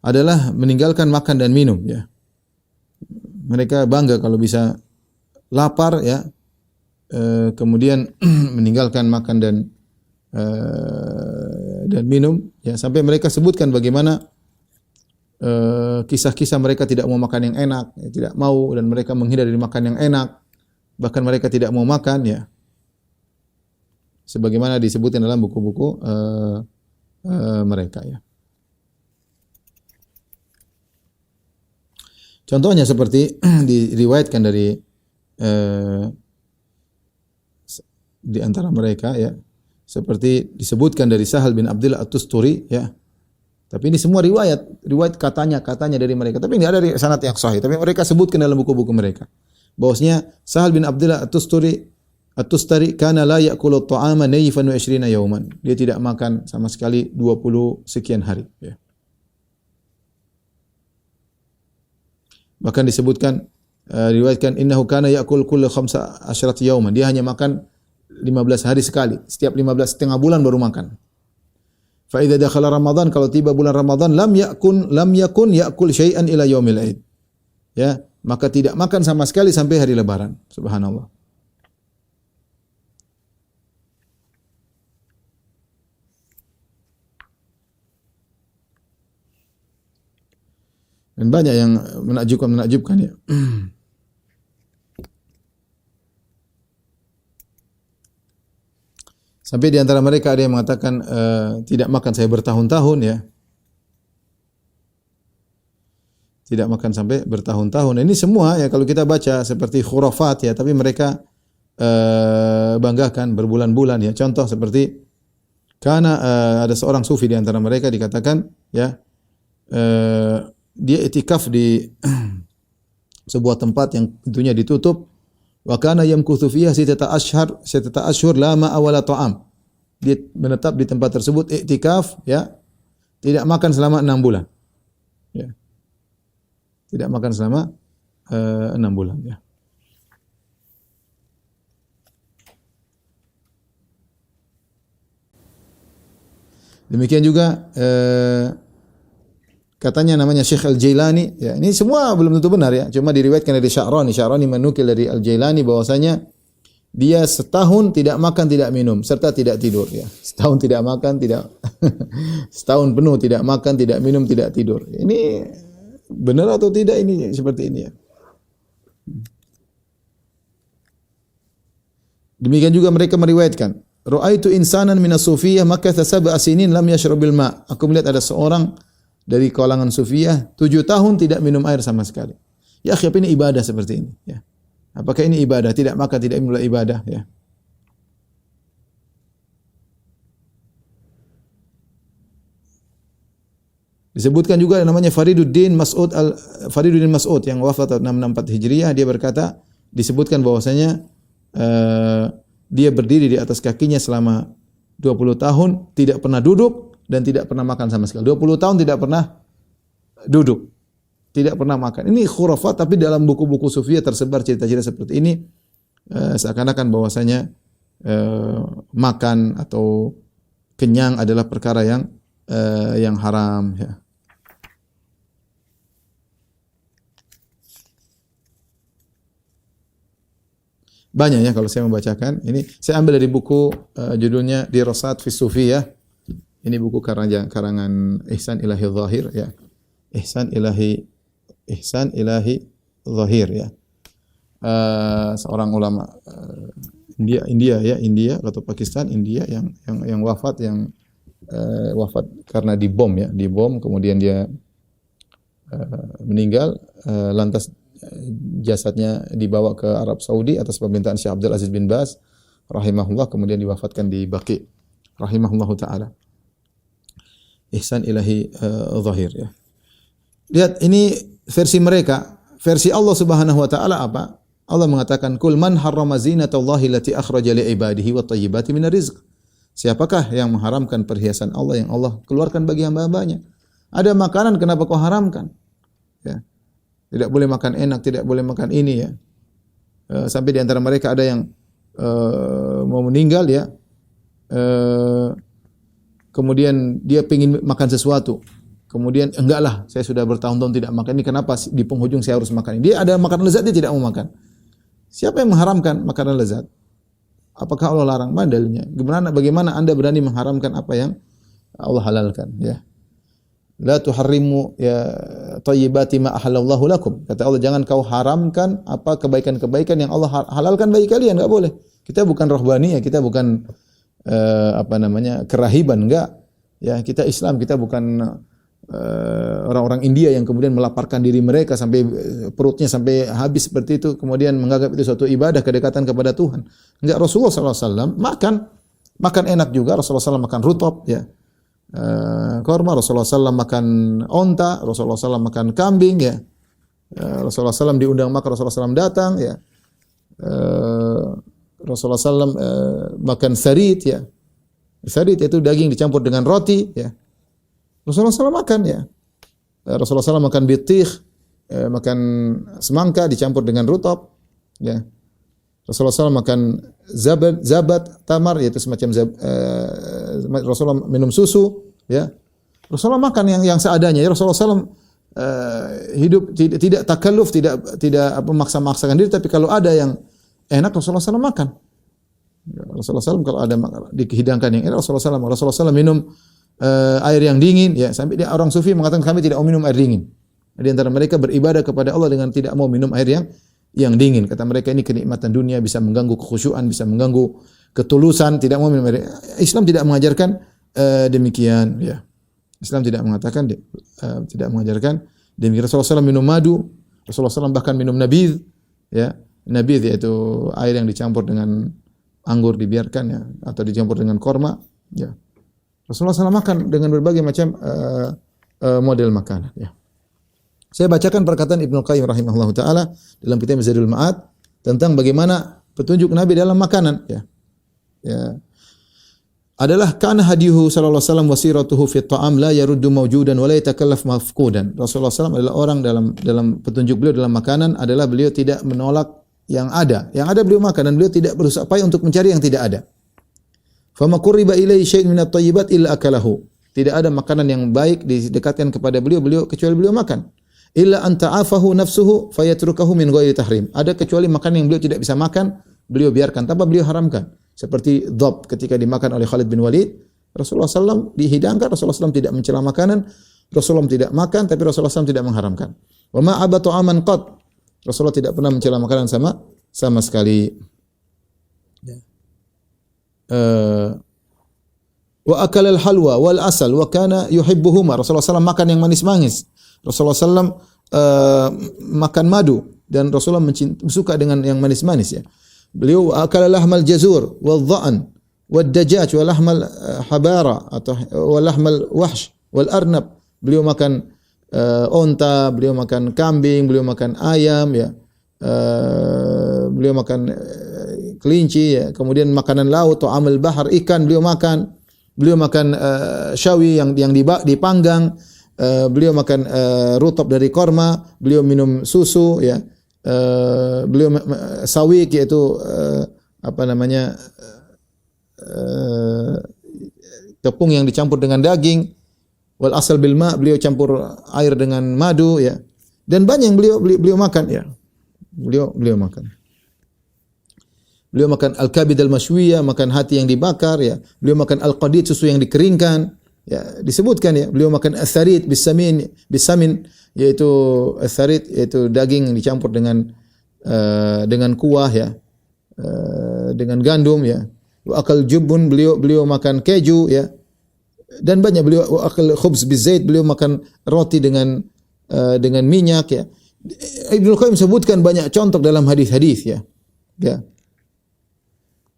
C: adalah meninggalkan makan dan minum, ya. Mereka bangga kalau bisa lapar, ya, kemudian meninggalkan makan dan minum, ya, sampai mereka sebutkan bagaimana kisah-kisah mereka tidak mau makan yang enak, ya, tidak mau, dan mereka menghindar dari makan yang enak, bahkan mereka tidak mau makan, ya, sebagaimana disebutkan dalam buku-buku mereka, ya. Contohnya seperti diriwayatkan dari di antara mereka ya, seperti disebutkan dari Sahal bin Abdullah At-Tusturi ya. Tapi ini semua riwayat katanya dari mereka. Tapi tidak ada sanad yang sahih. Tapi mereka sebutkan dalam buku-buku mereka. Bahwasanya Sahal bin Abdullah At-Tustari kana la ya'kulu at-ta'ama nayfan wa 20 yawman. Dia tidak makan sama sekali 20 sekian hari ya. Bahkan disebutkan riwayatkan innahu kana ya'kul kullu 15 yawman. Dia hanya makan 15 hari sekali. Setiap 15 setengah bulan baru makan. Fa idza dakhala Ramadan, kalau tiba bulan Ramadan lam yakun ya'kul syai'an ila yaumil Aid. Ya, maka tidak makan sama sekali sampai hari Lebaran. Subhanallah. Dan banyak yang menakjubkan ya. Sampai di antara mereka ada yang mengatakan tidak makan saya bertahun-tahun ya. Tidak makan sampai bertahun-tahun. Ini semua ya kalau kita baca seperti khurafat ya, tapi mereka banggakan berbulan-bulan ya. Contoh seperti karena ada seorang sufi di antara mereka dikatakan ya dia itikaf di sebuah tempat yang pintunya ditutup. Wa kana yamkuthu fiha sittata ashhur la ma'a wala ta'am. Dia menetap di tempat tersebut iktikaf ya, tidak makan selama 6 bulan. Ya. Tidak makan selama 6 bulan ya. Demikian juga katanya namanya Syekh Al-Jailani, ya ini semua belum tentu benar ya, cuma diriwayatkan dari Sya'rani. Sya'rani menukil dari Al-Jailani bahwasanya dia setahun tidak makan tidak minum serta tidak tidur ya. Setahun tidak makan tidak setahun penuh tidak makan tidak minum tidak tidur. Ini benar atau tidak ini seperti ini ya. Demikian juga mereka meriwayatkan, ra'aitu insanan minas sufiyah makatha sab'a sinin lam yashrabil ma'. Aku melihat ada seorang dari kalangan sufiyah 7 tahun tidak minum air sama sekali. Ya, apa ini ibadah seperti ini? Ya. Apakah ini ibadah? Tidak makan, tidak minum ibadah? Ya. Disebutkan juga namanya Fariduddin Mas'ud yang wafat 664 Hijriah. Dia berkata, disebutkan bahwasanya dia berdiri di atas kakinya selama 20 tahun, tidak pernah duduk dan tidak pernah makan sama sekali. 20 tahun tidak pernah duduk, tidak pernah makan. Ini khurafat, tapi dalam buku-buku sufiyah tersebar cerita-cerita seperti ini. Seakan-akan bahwasanya makan atau kenyang adalah perkara yang haram. Ya. Banyak ya kalau saya membacakan. Ini saya ambil dari buku judulnya Dirasat fi Sufiyah. Ini buku karangan Ihsan Ilahi Zahir ya. Ihsan Ilahi Zahir ya. Seorang ulama India atau Pakistan yang wafat wafat karena dibom ya, kemudian dia meninggal, lantas jasadnya dibawa ke Arab Saudi atas permintaan Syekh Abdul Aziz bin Baz rahimahullah, kemudian diwafatkan di Baqi rahimahullahu taala. Ihsan Ilahi Zahir ya. Lihat ini versi mereka, versi Allah Subhanahu wa taala apa? Allah mengatakan kul man harrama zinatallahi allati akhraja li ibadihi wat thayyibati minar rizq. Siapakah yang mengharamkan perhiasan Allah yang Allah keluarkan bagi hamba-hambanya? Ada makanan kenapa kau haramkan? Ya. Tidak boleh makan enak, tidak boleh makan ini ya. Sampai di antara mereka ada yang mau meninggal ya. Kemudian dia ingin makan sesuatu. Kemudian enggaklah, saya sudah bertahun-tahun tidak makan ini, kenapa di penghujung saya harus makan ini? Dia ada makanan lezat, dia tidak mau makan. Siapa yang mengharamkan makanan lezat? Apakah Allah larang? Mana dalilnya? Bagaimana Anda berani mengharamkan apa yang Allah halalkan? Ya. La tuharrimu ya thayyibati ma ahallallahu lakum. Kata Allah, jangan kau haramkan apa kebaikan-kebaikan yang Allah halalkan bagi kalian, enggak boleh. Kita bukan rohbaniyah, kita bukan kerahiban, enggak. Ya, kita Islam, kita bukan orang-orang India yang kemudian melaparkan diri mereka sampai perutnya sampai habis seperti itu, kemudian menganggap itu suatu ibadah kedekatan kepada Tuhan. Enggak, Rasulullah SAW makan enak juga. Rasulullah SAW makan rutop, ya, korma. Rasulullah SAW makan onta. Rasulullah SAW makan kambing, ya. Rasulullah SAW diundang makan, Rasulullah SAW datang, ya. Rasulullah SAW makan sarit, ya. Sarit itu daging dicampur dengan roti, ya. Rasulullah SAW makan, ya. Rasulullah SAW makan bitih, makan semangka dicampur dengan rutop, ya. Rasulullah SAW makan zabat tamar, yaitu semacam Rasulullah minum susu, ya. Rasulullah makan yang seadanya. Ya, Rasulullah SAW hidup tidak takalluf, tidak memaksa-maksakan diri, tapi kalau ada yang enak Rasulullah SAW makan. Ya, Rasulullah SAW kalau ada dihidangkan yang enak Rasulullah SAW minum air yang dingin, ya, sampai dia orang sufi mengatakan kami tidak mau minum air dingin. Di antara mereka beribadah kepada Allah dengan tidak mau minum air yang dingin. Kata mereka ini kenikmatan dunia, bisa mengganggu kekhusyuan, bisa mengganggu ketulusan, tidak mau minum air. Islam tidak mengajarkan demikian, ya. Islam tidak mengatakan tidak mengajarkan demikian. Rasulullah SAW minum madu, Rasulullah SAW bahkan minum nabidh, ya. Nabidh yaitu air yang dicampur dengan anggur dibiarkan, ya, atau dicampur dengan korma, ya. Rasulullah SAW makan dengan berbagai macam model makanan, ya. Saya bacakan perkataan Ibnu Qayyim rahimahullahu taala dalam kitab Zadul Ma'ad tentang bagaimana petunjuk Nabi dalam makanan, ya. Ya. Adalah kana hadiyuhu sallallahu alaihi wasallam wasiratuhu fi ta'am la yaruddu mawjudan wa la yatakallaf mafqudan. Rasulullah SAW adalah orang dalam petunjuk beliau dalam makanan adalah beliau tidak menolak yang ada. Yang ada beliau makan dan beliau tidak berusaha payah untuk mencari yang tidak ada. Fama qurriba ilaihi syai'un minat thayyibat illa akalahu. Tidak ada makanan yang baik didekatkan kepada beliau kecuali beliau makan. Illa an ta'afahu nafsuhu fayatrukahu min ghairi tahrim. Ada kecuali makanan yang beliau tidak bisa makan, beliau biarkan tanpa beliau haramkan. Seperti dhab ketika dimakan oleh Khalid bin Walid, Rasulullah SAW dihidangkan, Rasulullah SAW tidak mencela makanan, Rasulullah tidak makan, tapi Rasulullah SAW tidak mengharamkan. Wa ma abatu aman qad. Rasulullah tidak pernah mencela makanan sama sekali. Wa akala al-halwa wal asal wa kana yuhibbuhuma. Rasulullah SAW makan yang manis-manis. Rasulullah SAW makan madu dan Rasulullah suka dengan yang manis-manis, ya. Beliau akala lahmal jazur wal dha'n wad dajaj wa lahmal habara atau wa lahmal wahsh wal arnab. Beliau makan onta, beliau makan kambing, beliau makan ayam, ya. Beliau makan kelinci, ya. Kemudian makanan laut, ta'amul bahar, ikan beliau makan. Beliau makan syawi yang dipanggang. Beliau makan rutop dari korma, beliau minum susu, ya. Beliau sawik yaitu tepung yang dicampur dengan daging. Wal asal bil ma, beliau campur air dengan madu, ya. Dan banyak yang beliau makan, ya. Beliau makan. Beliau makan al-kabid al-mashwiyah, makan hati yang dibakar, ya. Beliau makan al-qadid, susu yang dikeringkan. Ya, disebutkan, ya, beliau makan as-sarid bisamin, yaitu as-sarid yaitu daging yang dicampur dengan kuah, ya, dengan gandum, ya. Wa akal jubun, beliau makan keju, ya. Dan banyak beliau akal khubz bizait, beliau makan roti dengan minyak, ya. Ibnu Qayyim sebutkan banyak contoh dalam hadis-hadis, ya. Ya.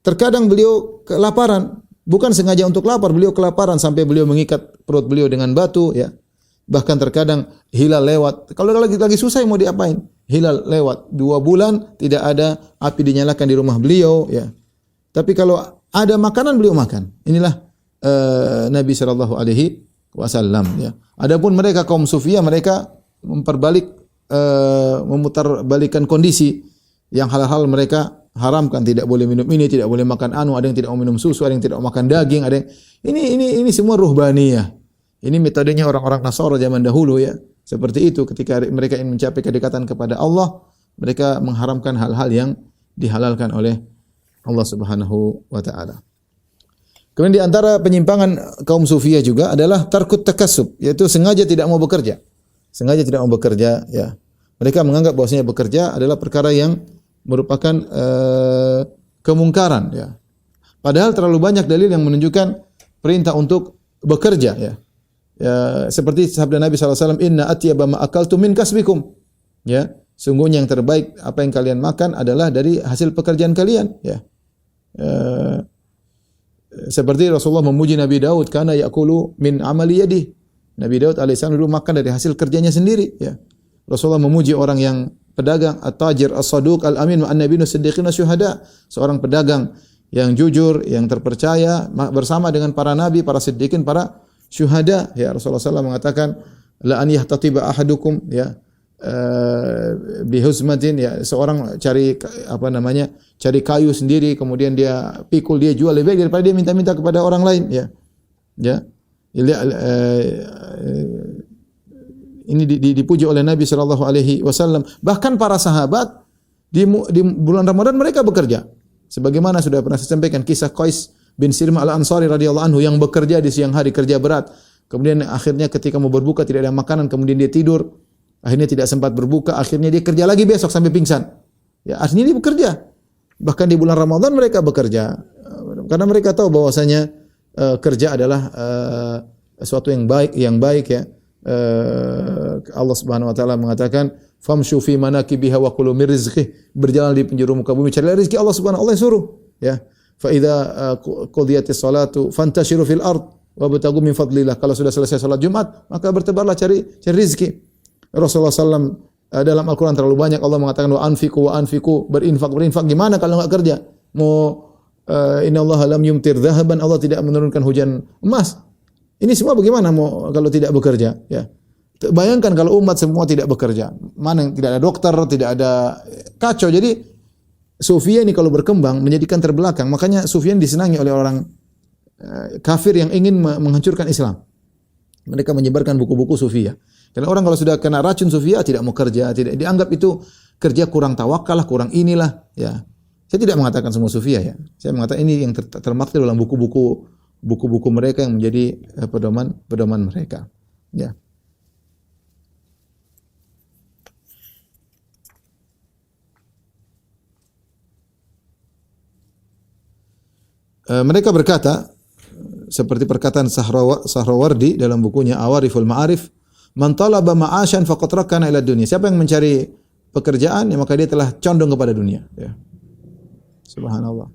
C: Terkadang beliau kelaparan. Bukan sengaja untuk lapar, beliau kelaparan sampai beliau mengikat perut beliau dengan batu, ya. Bahkan terkadang hilal lewat. Kalau lagi susah mau diapain? Hilal lewat 2 bulan tidak ada api dinyalakan di rumah beliau, ya. Tapi kalau ada makanan beliau makan. Inilah Nabi sallallahu alaihi wasallam, ya. Adapun mereka kaum sufiyah, mereka memutarbalikan kondisi yang hal-hal mereka haramkan, tidak boleh minum ini, tidak boleh makan ada yang tidak mau minum susu, ada yang tidak mau makan daging, ada yang ini semua ruhbaniyah. Ini metodenya orang-orang Nasara zaman dahulu, ya. Seperti itu ketika mereka ingin mencapai kedekatan kepada Allah, mereka mengharamkan hal-hal yang dihalalkan oleh Allah Subhanahu wa taala. Kemudian di antara penyimpangan kaum sufiyah juga adalah tarkut takassub, yaitu sengaja tidak mau bekerja. Sengaja tidak mau bekerja, ya. Mereka menganggap bahwasanya bekerja adalah perkara yang merupakan kemungkaran, ya. Padahal terlalu banyak dalil yang menunjukkan perintah untuk bekerja, ya. Ya, seperti sabda Nabi SAW, Inna atyaba ma akaltu min kasbikum. Ya, sungguhnya yang terbaik apa yang kalian makan adalah dari hasil pekerjaan kalian. Ya. Seperti Rasulullah memuji Nabi Daud, karena yakulu min amali yadih. Nabi Daud alaihissalam dulu makan dari hasil kerjanya sendiri. Ya. Rasulullah memuji orang yang pedagang, at-tajir, as-saduq, al-amin, wa an-nabiyyu siddiqin syuhada. Seorang pedagang yang jujur, yang terpercaya bersama dengan para nabi, para siddiqin, para syuhada. Ya, Rasulullah SAW mengatakan, la an yahtatiba ahadukum, ya, bihuzmatin, ya, seorang cari cari kayu sendiri, kemudian dia pikul, dia jual, lebih baik daripada dia minta-minta kepada orang lain. Ya, ya. Ini dipuji oleh Nabi sallallahu alaihi wasallam. Bahkan para sahabat di bulan Ramadan mereka bekerja. Sebagaimana sudah pernah saya sampaikan kisah Qais bin Sirma al-Ansari radhiyallahu anhu yang bekerja di siang hari, kerja berat. Kemudian akhirnya ketika mau berbuka tidak ada makanan, kemudian dia tidur. Akhirnya tidak sempat berbuka, akhirnya dia kerja lagi besok sampai pingsan. Ya, artinya dia bekerja. Bahkan di bulan Ramadan mereka bekerja. Karena mereka tahu bahwasanya kerja adalah sesuatu yang baik ya. Allah Subhanahu wa taala mengatakan famshu fi manakibiha wa kulu mir rizqih, berjalan di penjuru muka bumi cari rezeki Allah Subhanahu wa taala suruh ya. Fa idza qudiyatis salatu fantashiru fil ard wabtagu min fadlillah. Kalau sudah selesai salat Jumat maka bertebarlah cari rezeki. Rasulullah SAW dalam Al-Quran terlalu banyak Allah mengatakan wa anfiqu berinfak. Gimana kalau enggak kerja? Innallaha lam yumtir dhahaban, Allah tidak menurunkan hujan emas. Ini semua bagaimana mau kalau tidak bekerja? Ya. Bayangkan kalau umat semua tidak bekerja. Mana yang tidak ada dokter, tidak ada, kacau. Jadi Sufyan ini kalau berkembang menjadikan terbelakang. Makanya Sufyan disenangi oleh orang kafir yang ingin menghancurkan Islam. Mereka menyebarkan buku-buku Sufia. Karena orang kalau sudah kena racun Sufia tidak mau kerja, tidak dianggap itu kerja kurang tawakal, kurang inilah. Ya. Saya tidak mengatakan semua Sufia ya. Saya mengatakan ini yang termaktub dalam buku-buku mereka yang menjadi pedoman mereka. Ya. Mereka berkata seperti perkataan Sahrawardi dalam bukunya Awariful Ma'arif, man talaba ma'asyan faqad rakana ila dunya. Siapa yang mencari pekerjaan ya maka dia telah condong kepada dunia, ya. Subhanallah.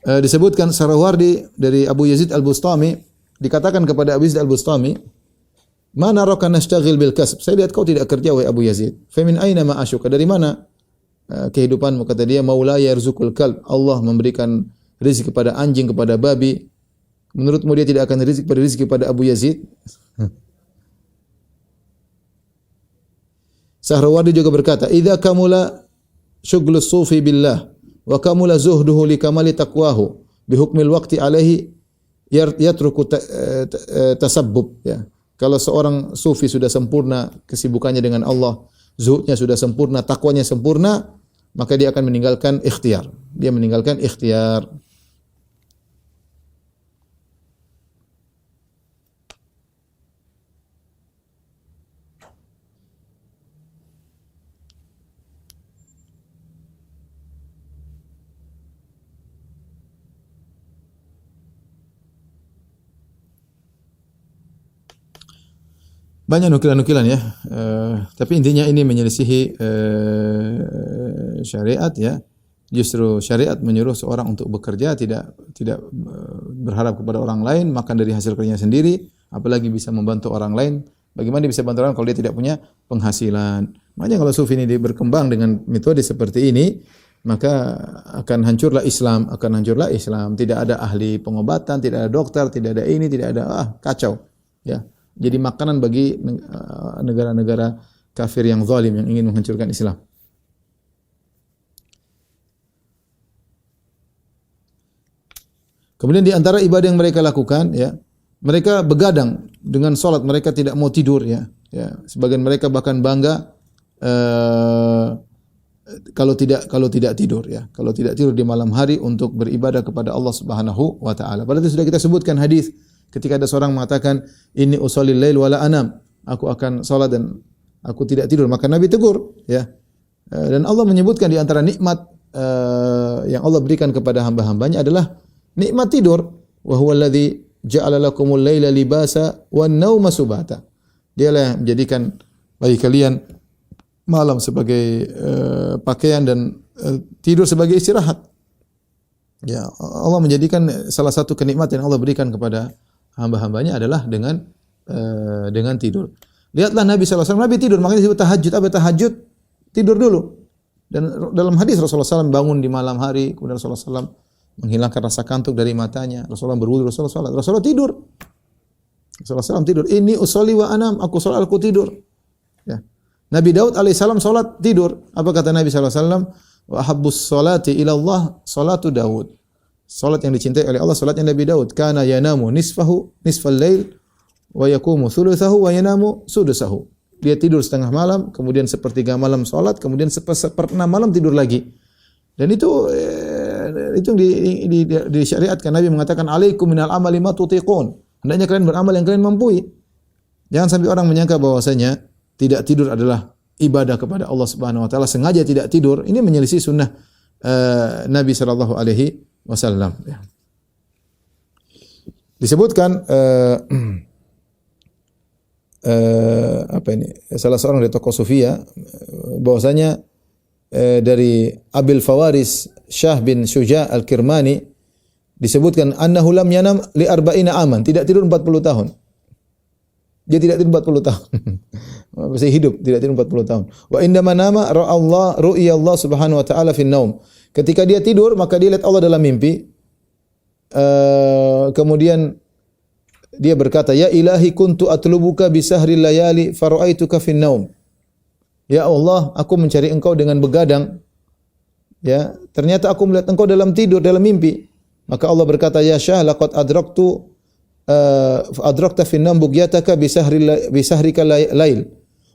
C: Disebutkan Sarawardi dari Abu Yazid Al-Bustami, dikatakan kepada Abu Yazid Al-Bustami, "Mana raka nastaghil bil kasb?" Saya lihat kau tidak kerja wahai Abu Yazid. "Fa min aina ma'ashuka?" Dari mana kehidupanmu? Kata dia, "Maula yarzuqul kalb." Allah memberikan rezeki kepada anjing, kepada babi. Menurutmu dia tidak akan rezeki pada Abu Yazid? Sahrawardi juga berkata, "Idza kamula syughlus sufi billah wa kamula zuhduhu li kamali taqwahu bi hukmil waqti alaihi yatruku tasabbub." Ya. Kalau seorang sufi sudah sempurna kesibukannya dengan Allah, zuhudnya sudah sempurna, takwanya sempurna, maka dia akan meninggalkan ikhtiar. Dia meninggalkan ikhtiar. Banyak nukilan-nukilan ya, tapi intinya ini menyelisihi syariat ya. Justru syariat menyuruh seorang untuk bekerja, tidak berharap kepada orang lain, makan dari hasil kerjanya sendiri, apalagi bisa membantu orang lain. Bagaimana dia bisa bantu orang kalau dia tidak punya penghasilan? Makanya kalau sufi ini berkembang dengan metode seperti ini, maka akan hancurlah Islam, Tidak ada ahli pengobatan, tidak ada dokter, tidak ada ini, tidak ada kacau. Ya. Jadi makanan bagi negara-negara kafir yang zalim yang ingin menghancurkan Islam. Kemudian di antara ibadah yang mereka lakukan ya, mereka begadang dengan salat, mereka tidak mau tidur ya. Ya, sebagian mereka bahkan bangga kalau tidak tidur ya. Kalau tidak tidur di malam hari untuk beribadah kepada Allah Subhanahu wa taala. Padahal itu sudah kita sebutkan hadis Ketika ada seorang mengatakan, "Inni usallil lail wala anam." Aku akan salat dan aku tidak tidur, maka Nabi tegur, ya. Dan Allah menyebutkan di antara nikmat yang Allah berikan kepada hamba-hambanya adalah nikmat tidur. Wa huwal ladzi ja'ala lakumul laila libasa wan nauma subata. Dialah yang menjadikan bagi kalian malam sebagai pakaian dan tidur sebagai istirahat. Ya, Allah menjadikan salah satu kenikmatan yang Allah berikan kepada hamba-hambanya adalah dengan tidur. Lihatlah Nabi sallallahu alaihi wasallam, Nabi tidur, makanya disebut tahajud. Apa tahajud? Tidur dulu. Dan dalam hadis Rasulullah SAW bangun di malam hari, kemudian Rasulullah SAW menghilangkan rasa kantuk dari matanya. Rasulullah berwudu, Rasulullah salat. Rasulullah tidur. Rasulullah SAW tidur. Ini usolli wa anam, aku salat, aku tidur. Ya. Nabi Daud alaihissalam salat tidur. Apa kata Nabi SAW? Wa habbus salati ila Allah salatu Daud. Salat yang dicintai oleh Allah salatnya Nabi Daud. Kana yanamu nisfal lail wa yaqumu thulutsahu wa yanamu sudusahu. Dia tidur setengah malam, kemudian sepertiga malam salat, kemudian seperenam malam tidur lagi. Dan itu yang disyariatkan. Nabi mengatakan alaikum minal amali ma tutiqun. Hendaknya kalian beramal yang kalian mampu. Jangan sampai orang menyangka bahwasanya tidak tidur adalah ibadah kepada Allah Subhanahu wa taala, sengaja tidak tidur, ini menyelisih sunnah Nabi sallallahu alaihi wasallam. Disebutkan salah seorang dari tokoh sufia bahwasanya dari Abil Fawaris Syah bin Syuja' Al-Kirmani disebutkan annahu lam yanam li arba'ina aman, tidak tidur 40 tahun. Dia tidak tidur 40 tahun. Masih hidup, tidak tidur 40 tahun. Wa indama nama ru'ya Allah Subhanahu wa taala fi naum. Ketika dia tidur, maka dia lihat Allah dalam mimpi. Kemudian dia berkata, "Ya ilahi kuntu atlubuka bi sahril layali fara'aituka fin naum." Ya Allah, aku mencari Engkau dengan begadang. Ya, ternyata aku melihat Engkau dalam tidur, dalam mimpi. Maka Allah berkata, "Ya Syah, laqad adrakta fin naum bugyataka bi sahrika lail.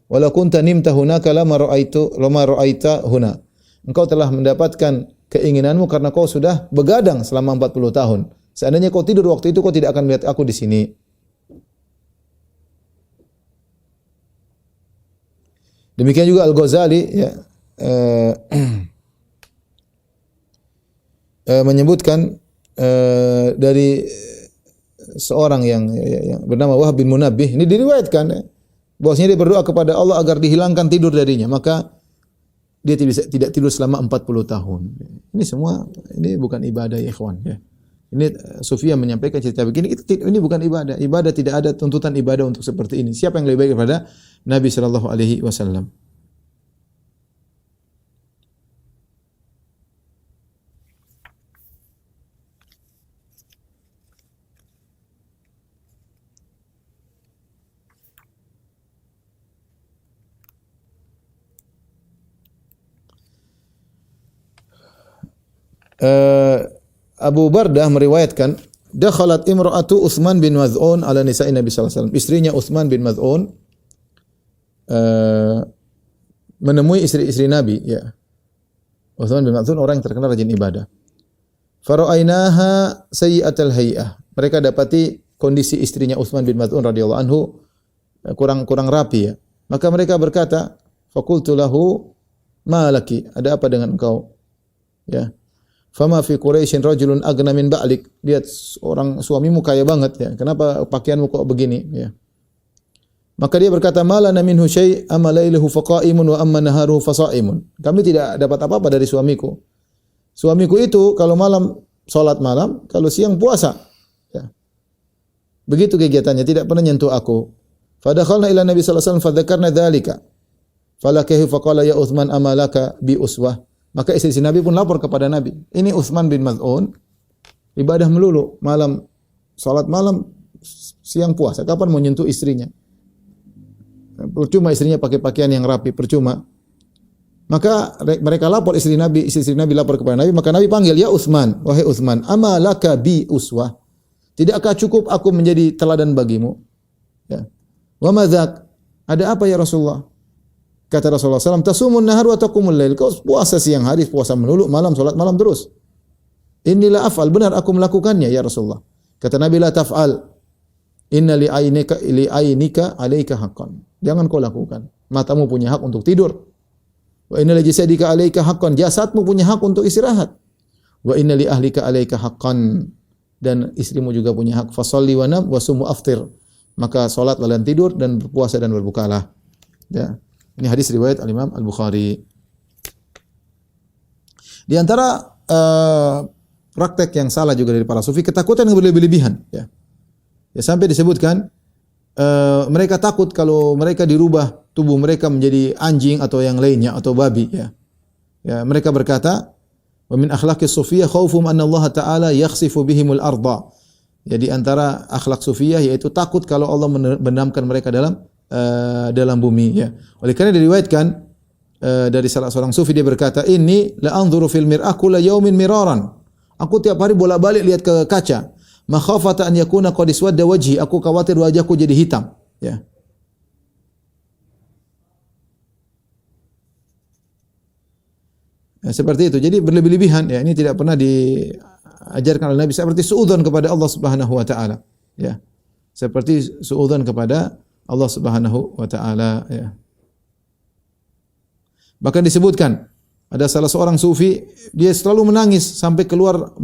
C: Walau kunta nimta hunaka lama ra'aita huna." Engkau telah mendapatkan keinginanmu karena kau sudah begadang selama 40 tahun. Seandainya kau tidur waktu itu, kau tidak akan melihat aku di sini. Demikian juga Al-Ghazali ya, menyebutkan dari seorang yang bernama Wahab bin Munabbih. Ini diriwayatkan bahwasanya dia berdoa kepada Allah agar dihilangkan tidur darinya. Maka dia tidak tidur selama 40 tahun. Ini bukan ibadah ya ikhwan ya. Ini Sufyan menyampaikan cerita begini, ini bukan ibadah. Ibadah tidak ada tuntutan ibadah untuk seperti ini. Siapa yang lebih baik daripada Nabi sallallahu alaihi wasallam? Abu Bardah meriwayatkan, dakhalat imra'atu Utsman bin Maz'un ala nisa'i Nabi sallallahu alaihi wasallam. Istrinya Utsman bin Maz'un menemui istri-istri Nabi, ya. Utsman bin Maz'un orang yang terkenal rajin ibadah. Fara'ainaha sayyi'atal hay'ah. Mereka dapati kondisi istrinya Utsman bin Maz'un radhiyallahu anhu kurang rapi ya. Maka mereka berkata, faqultu lahu ma laki? Ada apa dengan engkau? Ya. Fama fi Quraisyin rajulun aghna min ba'lik. Lihat orang suamimu kaya banget ya. Kenapa pakaianmu kok begini ya? Maka dia berkata, malana minhu syai' amma lailuhu faqa'imun wa amma naharuhu fasaimun. Kami tidak dapat apa-apa dari suamiku. Suamiku itu kalau malam salat malam, kalau siang puasa. Ya. Begitu kegiatannya, tidak pernah nyentuh aku. Fadakhalna ila Nabi sallallahu alaihi wasallam fadzakarna dzalika. Falakihi faqala ya Utsman amalaka bi uswah. Maka istri Nabi pun lapor kepada Nabi. Ini Utsman bin Maz'un ibadah melulu, malam salat malam, siang puasa. Kapan mau nyentuh istrinya? Percuma istrinya pakai pakaian yang rapi, percuma. Maka mereka lapor istri Nabi lapor kepada Nabi, maka Nabi panggil, ya Utsman, wahai Utsman, amalaka bi uswah. Tidakkah cukup aku menjadi teladan bagimu? Ya. Wa madzak? Ada apa ya Rasulullah? Kata Rasulullah SAW, tasumun nahar wa taqumul lail. Kau puasa siang hari, puasa melulu, malam salat malam terus. Inilah af'al, benar aku melakukannya ya Rasulullah. Kata Nabi, la taf'al. Inna li ainika 'alaika haqqan. Jangan kau lakukan. Matamu punya hak untuk tidur. Wa inna li jasadika 'alaika haqqan. Jasadmu punya hak untuk istirahat. Wa inna li ahlika 'alaika haqqan. Dan istrimu juga punya hak. Fasholli wa nam wa sum wa aftir. Maka salatlah dan tidur dan berpuasa dan berbukalah. Ya. Ini hadis riwayat Al-Imam Al-Bukhari. Di antara praktek yang salah juga dari para sufi, ketakutan yang berlebihan, ya. Ya, sampai disebutkan mereka takut kalau mereka dirubah tubuh mereka menjadi anjing atau yang lainnya atau babi, ya. Ya, mereka berkata, "Wa min akhlaqis sufiyah khaufum anna Allah Ta'ala yakhsifu bihimul arda." Jadi antara akhlak sufiyah yaitu takut kalau Allah benamkan mereka dalam bumi, ya. Oleh karena diriwayatkan dari salah seorang sufi, dia berkata, "Inni la anzuru fil mir'ah kulla yaumin miraran." Aku tiap hari bolak-balik lihat ke kaca. Makhafata an yakuna qad iswadda wajhi. Aku khawatir wajahku jadi hitam, ya. Ya, seperti itu. Jadi berlebih-lebihan, ya. Ini tidak pernah diajarkan oleh Nabi, seperti suudzon kepada Allah Subhanahu wa taala, ya. Seperti suudzon kepada Allah Subhanahu wa taala, ya. Bahkan disebutkan ada salah seorang sufi, dia selalu menangis sampai keluar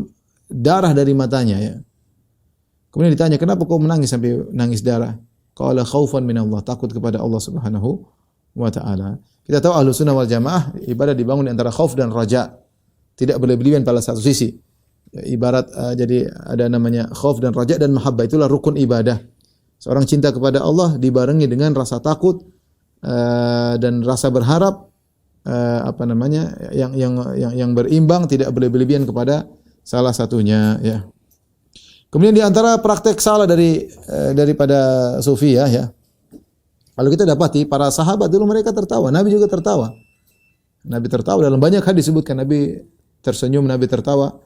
C: darah dari matanya, ya. Kemudian ditanya, "Kenapa kau menangis sampai nangis darah?" Qala khaufan min Allah, takut kepada Allah Subhanahu wa taala. Kita tahu Ahlus Sunnah wal Jamaah ibadah dibangun di antara khauf dan raja. Tidak berlebihan pada satu sisi. Ibarat jadi ada namanya khauf dan raja dan mahabbah, itulah rukun ibadah. Seorang cinta kepada Allah dibarengi dengan rasa takut dan rasa berharap, yang berimbang, tidak berlebihan kepada salah satunya, ya. Kemudian di antara praktek salah daripada sufi, ya. Kalau kita dapati para sahabat dulu mereka tertawa, Nabi juga tertawa. Nabi tertawa, dalam banyak hadis disebutkan Nabi tersenyum, Nabi tertawa.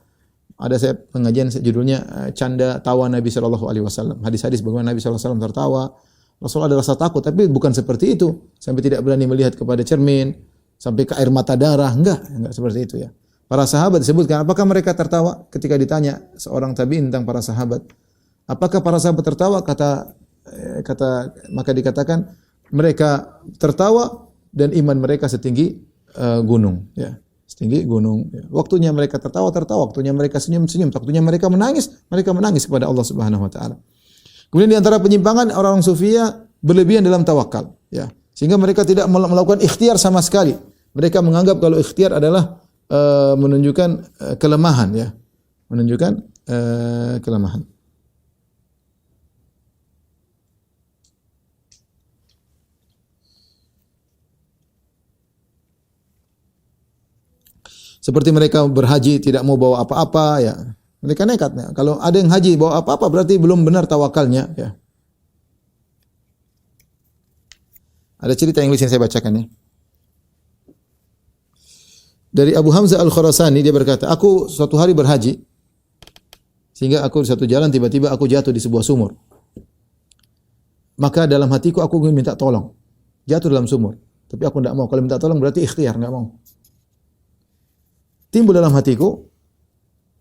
C: Ada saya pengajian judulnya canda tawa Nabi sallallahu alaihi wasallam. Hadis-hadis bagaimana Nabi sallallahu alaihi wasallam tertawa. Rasulullah ada rasa takut, tapi bukan seperti itu. Sampai tidak berani melihat kepada cermin, sampai ke air mata darah, enggak seperti itu, ya. Para sahabat disebutkan, apakah mereka tertawa? Ketika ditanya seorang tabi'in tentang para sahabat, apakah para sahabat tertawa? Maka dikatakan mereka tertawa dan iman mereka setinggi gunung, ya. Setinggi gunung, ya. Waktunya mereka tertawa, waktunya mereka senyum, waktunya mereka menangis kepada Allah Subhanahu wa taala. Kemudian di antara penyimpangan orang sufia berlebihan dalam tawakal, ya. Sehingga mereka tidak melakukan ikhtiar sama sekali. Mereka menganggap kalau ikhtiar adalah menunjukkan kelemahan, ya. Menunjukkan kelemahan. Seperti mereka berhaji tidak mau bawa apa-apa, ya. Mereka nekat, ya. Kalau ada yang haji bawa apa-apa berarti belum benar tawakalnya, ya. Ada cerita yang bisa saya bacakan, ya. Dari Abu Hamzah Al-Khurasani, dia berkata, aku suatu hari berhaji, sehingga aku di satu jalan tiba-tiba aku jatuh di sebuah sumur. Maka dalam hatiku aku ingin minta tolong. Jatuh dalam sumur, tapi aku tidak mau. Kalau minta tolong berarti ikhtiar, tidak mau. Timbul dalam hatiku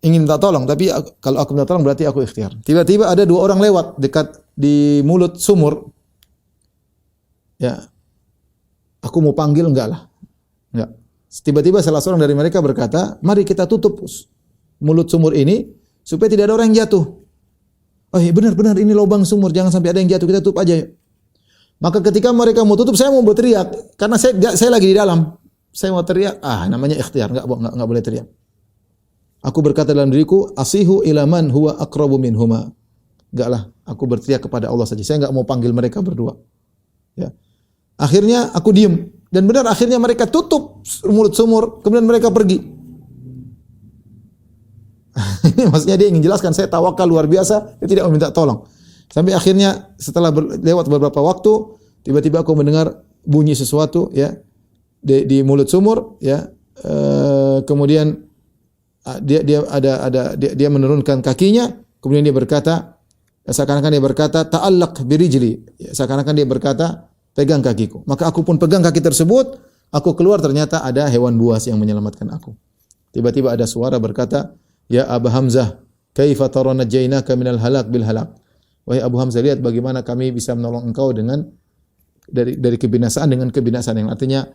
C: ingin minta tolong, tapi kalau aku minta tolong berarti aku ikhtiar. Tiba-tiba ada dua orang lewat dekat di mulut sumur. Ya, aku mau panggil, enggak lah, enggak. Tiba-tiba salah seorang dari mereka berkata, mari kita tutup mulut sumur ini supaya tidak ada orang yang jatuh. Oh iya, benar-benar ini lubang sumur, jangan sampai ada yang jatuh, kita tutup aja. Maka ketika mereka mau tutup, saya mau berteriak karena saya lagi di dalam. Saya mau teriak, namanya ikhtiar, enggak boleh teriak. Aku berkata dalam diriku, asihu ilaman huwa aqrabu minhuma. Enggaklah, aku berteriak kepada Allah saja. Saya enggak mau panggil mereka berdua. Ya. Akhirnya aku diam. Dan benar akhirnya mereka tutup mulut sumur, kemudian mereka pergi. Ini maksudnya dia ingin jelaskan, saya tawakal luar biasa, dia tidak meminta tolong. Sampai akhirnya setelah lewat beberapa waktu, tiba-tiba aku mendengar bunyi sesuatu, ya, di mulut sumur, ya. Kemudian dia menurunkan kakinya, kemudian dia berkata, seakan-akan dia berkata, ta'allaq birijli, seakan-akan dia berkata, pegang kakiku. Maka aku pun pegang kaki tersebut, aku keluar, ternyata ada hewan buas yang menyelamatkan aku. Tiba-tiba ada suara berkata, ya Aba Hamzah, kaifa tara najaynaka minal halak bil halak. wahai Abu Hamzah, lihat bagaimana kami bisa menolong engkau dengan dari kebinasaan dengan kebinasaan, yang artinya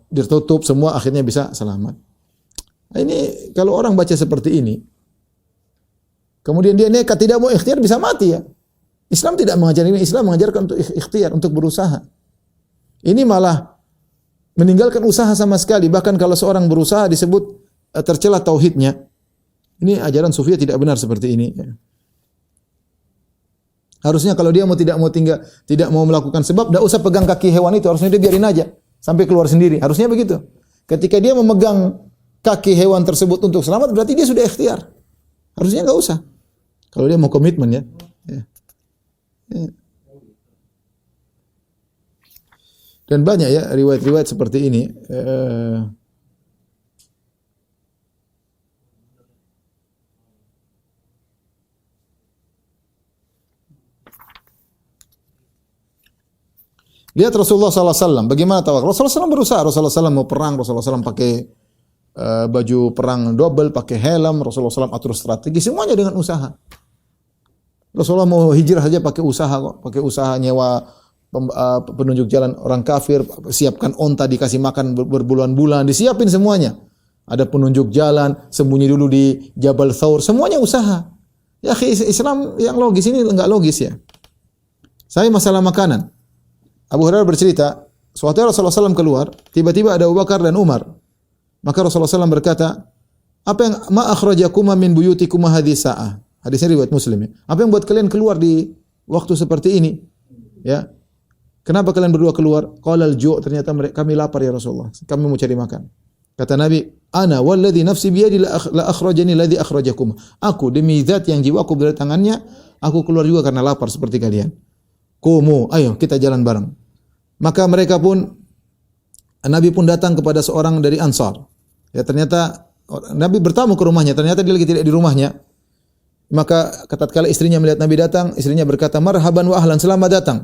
C: ditutup semua akhirnya bisa selamat. Nah, ini kalau orang baca seperti ini, kemudian dia nekat tidak mau ikhtiar, bisa mati ya. Islam tidak mengajar ini, Islam mengajarkan untuk ikhtiar, untuk berusaha. Ini malah meninggalkan usaha sama sekali. Bahkan kalau seorang berusaha disebut tercela tauhidnya. Ini ajaran Sufi tidak benar seperti ini. Harusnya kalau dia tidak mau melakukan sebab, tidak usah pegang kaki hewan itu. Harusnya dia biarin aja sampai keluar sendiri. Harusnya begitu. Ketika dia memegang kaki hewan tersebut untuk selamat, berarti dia sudah ikhtiar. Harusnya enggak usah. Kalau dia mau komitmen ya. Dan banyak ya riwayat-riwayat seperti ini. Lihat Rasulullah SAW, bagaimana tawakal. Rasulullah SAW berusaha. Rasulullah SAW mau perang, Rasulullah SAW pakai baju perang double, pakai helm. Rasulullah SAW atur strategi, semuanya dengan usaha. Rasulullah mau hijrah saja pakai usaha kok, pakai usaha nyewa penunjuk jalan orang kafir, siapkan onta dikasih makan berbulan-bulan, disiapin semuanya. Ada penunjuk jalan, sembunyi dulu di Jabal Thawr, semuanya usaha. Ya, Islam yang logis ini enggak logis ya. Saya masalah makanan. Abu Hurairah bercerita, suatu hari Rasulullah SAW keluar, tiba-tiba ada Abu Bakar dan Umar. Maka Rasulullah SAW berkata, apa yang ma akhrajakuma min buyutikuma hadhihi sa'ah? Hadisnya riwayat Muslim ya. Apa yang buat kalian keluar di waktu seperti ini? Ya. Kenapa kalian berdua keluar? Qala al-ju', ternyata kami lapar ya Rasulullah. Kami mau cari makan. Kata Nabi, ana walladhi nafsi biyadi la akhrajani alladhi akhrajakum. Aku demi zat yang jiwaku berada di tangannya, aku keluar juga karena lapar seperti kalian. Kumu, ayo kita jalan bareng. Maka mereka pun, Nabi pun datang kepada seorang dari Ansar. Ya, ternyata Nabi bertamu ke rumahnya, ternyata dia lagi tidak di rumahnya. Maka tatkala istrinya melihat Nabi datang, istrinya berkata, "Marhaban wa ahlan, selamat datang."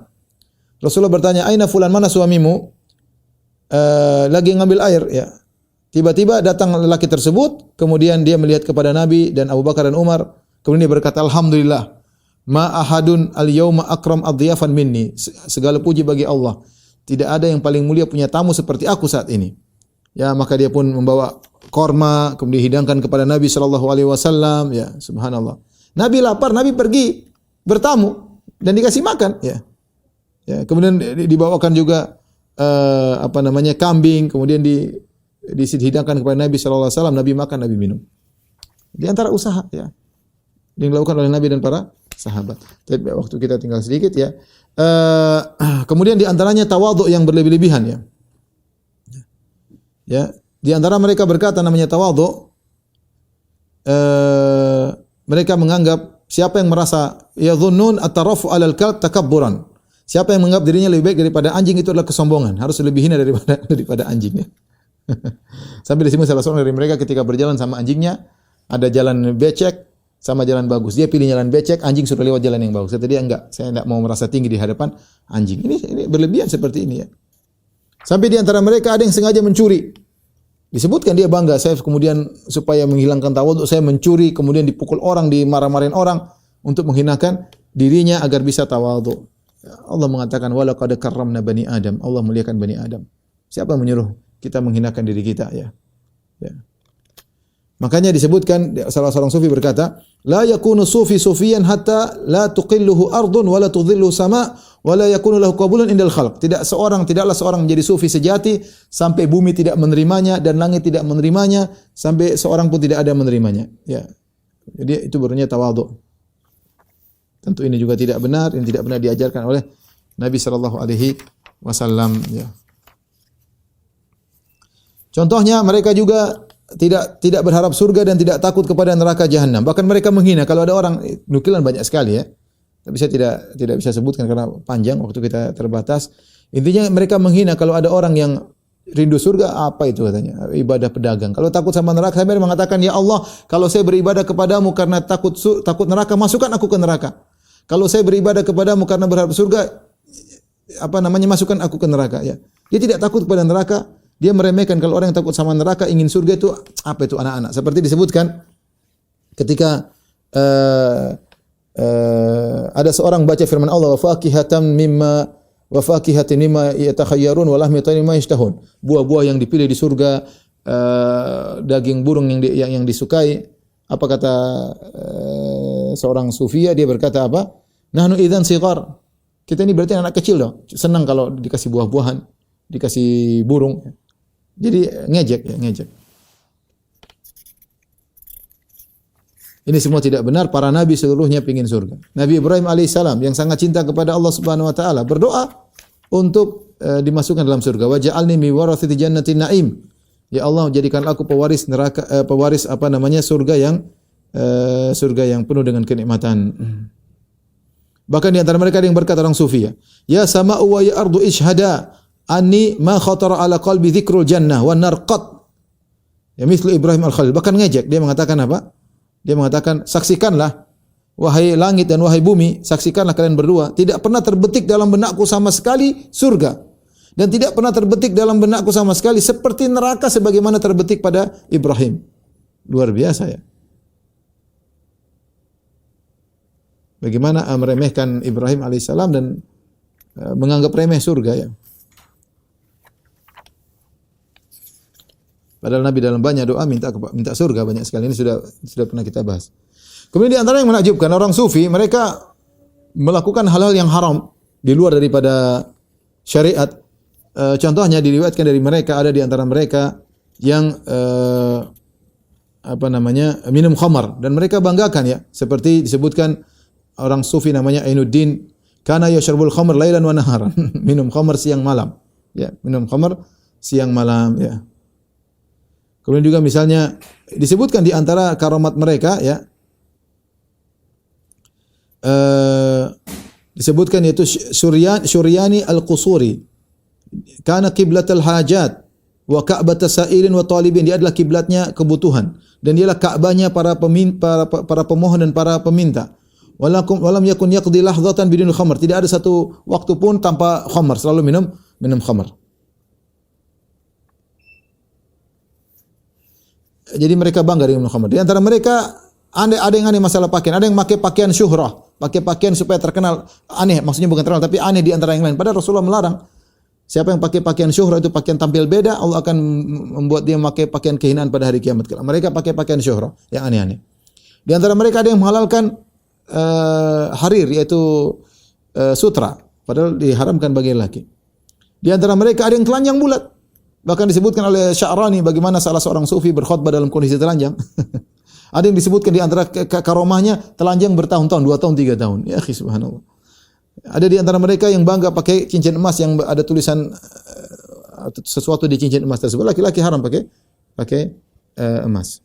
C: Rasulullah bertanya, "Aina fulan, mana suamimu?" Lagi ngambil air ya. Tiba-tiba datang lelaki tersebut, kemudian dia melihat kepada Nabi dan Abu Bakar dan Umar, kemudian dia berkata, "Alhamdulillah, ma ahadun al-yawma akram adhiyafan minni." Segala puji bagi Allah. Tidak ada yang paling mulia punya tamu seperti aku saat ini. Ya, maka dia pun membawa korma, kemudian dihidangkan kepada Nabi sallallahu alaihi wasallam, ya, subhanallah. Nabi lapar, Nabi pergi bertamu dan dikasih makan, ya. Ya, kemudian dibawakan juga kambing, kemudian dihidangkan kepada Nabi sallallahu alaihi wasallam, Nabi makan, Nabi minum. Di antara usaha, ya, yang dilakukan oleh Nabi dan para sahabat. Tapi waktu kita tinggal sedikit ya. Kemudian di antaranya tawadhu yang berlebih-lebihan ya. Ya, di antara mereka berkata namanya tawadhu, mereka menganggap siapa yang merasa yadhunnun at-tarafu 'alal kalb takabburan. Siapa yang menganggap dirinya lebih baik daripada anjing itu adalah kesombongan, harus lebih hina daripada anjingnya. Sampai di sini salah seorang dari mereka ketika berjalan sama anjingnya, ada jalan becek sama jalan bagus. Dia pilih jalan becek, anjing sudah lewat jalan yang bagus. Kata dia, enggak, saya enggak mau merasa tinggi di hadapan anjing. Ini berlebihan seperti ini ya. Sampai di antara mereka ada yang sengaja mencuri. Disebutkan dia bangga, saya kemudian supaya menghilangkan tawadhu, saya mencuri, kemudian dipukul orang, dimarah-marahin orang untuk menghinakan dirinya agar bisa tawadhu. Allah mengatakan walaqad karramna bani Adam. Allah muliakan bani Adam. Siapa yang menyuruh kita menghinakan diri kita ya? Ya. Makanya disebutkan salah seorang sufi berkata, la yakunu sufi sufiyan hatta la tuqilluhu ardun wa la tudhilluhu sama wa la yakunu lahu qabulun indal khalq. Tidaklah seorang menjadi sufi sejati sampai bumi tidak menerimanya dan langit tidak menerimanya, sampai seorang pun tidak ada menerimanya. Ya. Jadi itu barunya tawadhu. Tentu ini juga tidak benar, ini tidak benar diajarkan oleh Nabi sallallahu alaihi wasallam ya. Contohnya mereka juga tidak berharap surga dan tidak takut kepada neraka jahanam. Bahkan mereka menghina kalau ada orang, nukilan banyak sekali ya. Tapi saya tidak bisa sebutkan karena panjang, waktu kita terbatas. Intinya mereka menghina kalau ada orang yang rindu surga, apa itu katanya? Ibadah pedagang. Kalau takut sama neraka, saya mengatakan, "Ya Allah, kalau saya beribadah kepadamu karena takut neraka, masukkan aku ke neraka. Kalau saya beribadah kepadamu karena berharap surga, masukkan aku ke neraka." Ya. Dia tidak takut kepada neraka. Dia meremehkan kalau orang yang takut sama neraka, ingin surga itu apa itu anak-anak. Seperti disebutkan ketika ada seorang baca firman Allah, wa fakihatin mimma yatakhayyarun wa lahmi tayrin mimma yashtahun. Buah-buah yang dipilih di surga, daging burung yang disukai. Apa kata seorang sufia, dia berkata apa? Nahnu idzan sighar. Kita ini berarti anak kecil dong. Senang kalau dikasih buah-buahan, dikasih burung. Jadi ngejek. Ini semua tidak benar. Para nabi seluruhnya ingin surga. Nabi Ibrahim alaihissalam yang sangat cinta kepada Allah Subhanahu wa taala berdoa untuk dimasukkan dalam surga. Wa ja'alni min warathati jannatin na'im. Ya Allah, jadikanlah aku pewaris neraka, surga yang penuh dengan kenikmatan. Bahkan di antara mereka ada yang berkata, orang sufi, ya sama'u wa ya ardu ishhada anni ma khatara ala qalbi dzikrul jannah wa narqat. Ya mithlu Ibrahim al-Khalil. Bahkan ngejek, dia mengatakan apa? Dia mengatakan, saksikanlah wahai langit dan wahai bumi, saksikanlah kalian berdua, tidak pernah terbetik dalam benakku sama sekali surga, dan tidak pernah terbetik dalam benakku sama sekali seperti neraka sebagaimana terbetik pada Ibrahim. Luar biasa ya. Bagaimana meremehkan Ibrahim alaihissalam dan menganggap remeh surga ya. Padahal Nabi dalam banyak doa minta surga banyak sekali. Ini sudah pernah kita bahas. Kemudian di antara yang menakjubkan, orang sufi mereka melakukan hal-hal yang haram di luar daripada syariat. Contohnya diriwayatkan dari mereka, ada di antara mereka yang minum khamar, dan mereka banggakan ya, seperti disebutkan orang sufi namanya Ainuddin, kana yashrabul khamr lailan wa naharan. Minum khamar siang malam. Ya, minum khamar siang malam ya. Kemudian juga misalnya disebutkan di antara karamat mereka ya, disebutkan yaitu Syuryani al-Qusuri, kana qiblatul hajat wa ka'batas sa'ilin wa talibin. Dia adalah kiblatnya kebutuhan dan dialah Ka'bahnya para pemohon dan para peminta. Walam yakun yaqdi lahdzatan bidun khamr. Tidak ada satu waktu pun tanpa khamr, selalu minum khamr. Jadi mereka bangga dengan minum khamr. Di antara mereka ada yang aneh masalah pakaian, ada yang pakai pakaian syuhrah, pakai pakaian supaya terkenal. Aneh, maksudnya bukan terkenal tapi aneh di antara yang lain. Padahal Rasulullah melarang. Siapa yang pakai pakaian syuhrah, itu pakaian tampil beda, Allah akan membuat dia memakai pakaian kehinaan pada hari kiamat. Mereka pakai pakaian syuhrah yang aneh-aneh. Di antara mereka ada yang menghalalkan harir, yaitu sutra, padahal diharamkan bagi laki. Di antara mereka ada yang telanjang bulat. Bahkan disebutkan oleh Sya'rani bagaimana salah seorang sufi berkhutbah dalam kondisi telanjang. Ada yang disebutkan di antara karomahnya telanjang bertahun-tahun, 2 tahun, 3 tahun. Ya akhi, subhanallah. Ada di antara mereka yang bangga pakai cincin emas yang ada tulisan sesuatu di cincin emas tersebut. Laki-laki haram pakai emas.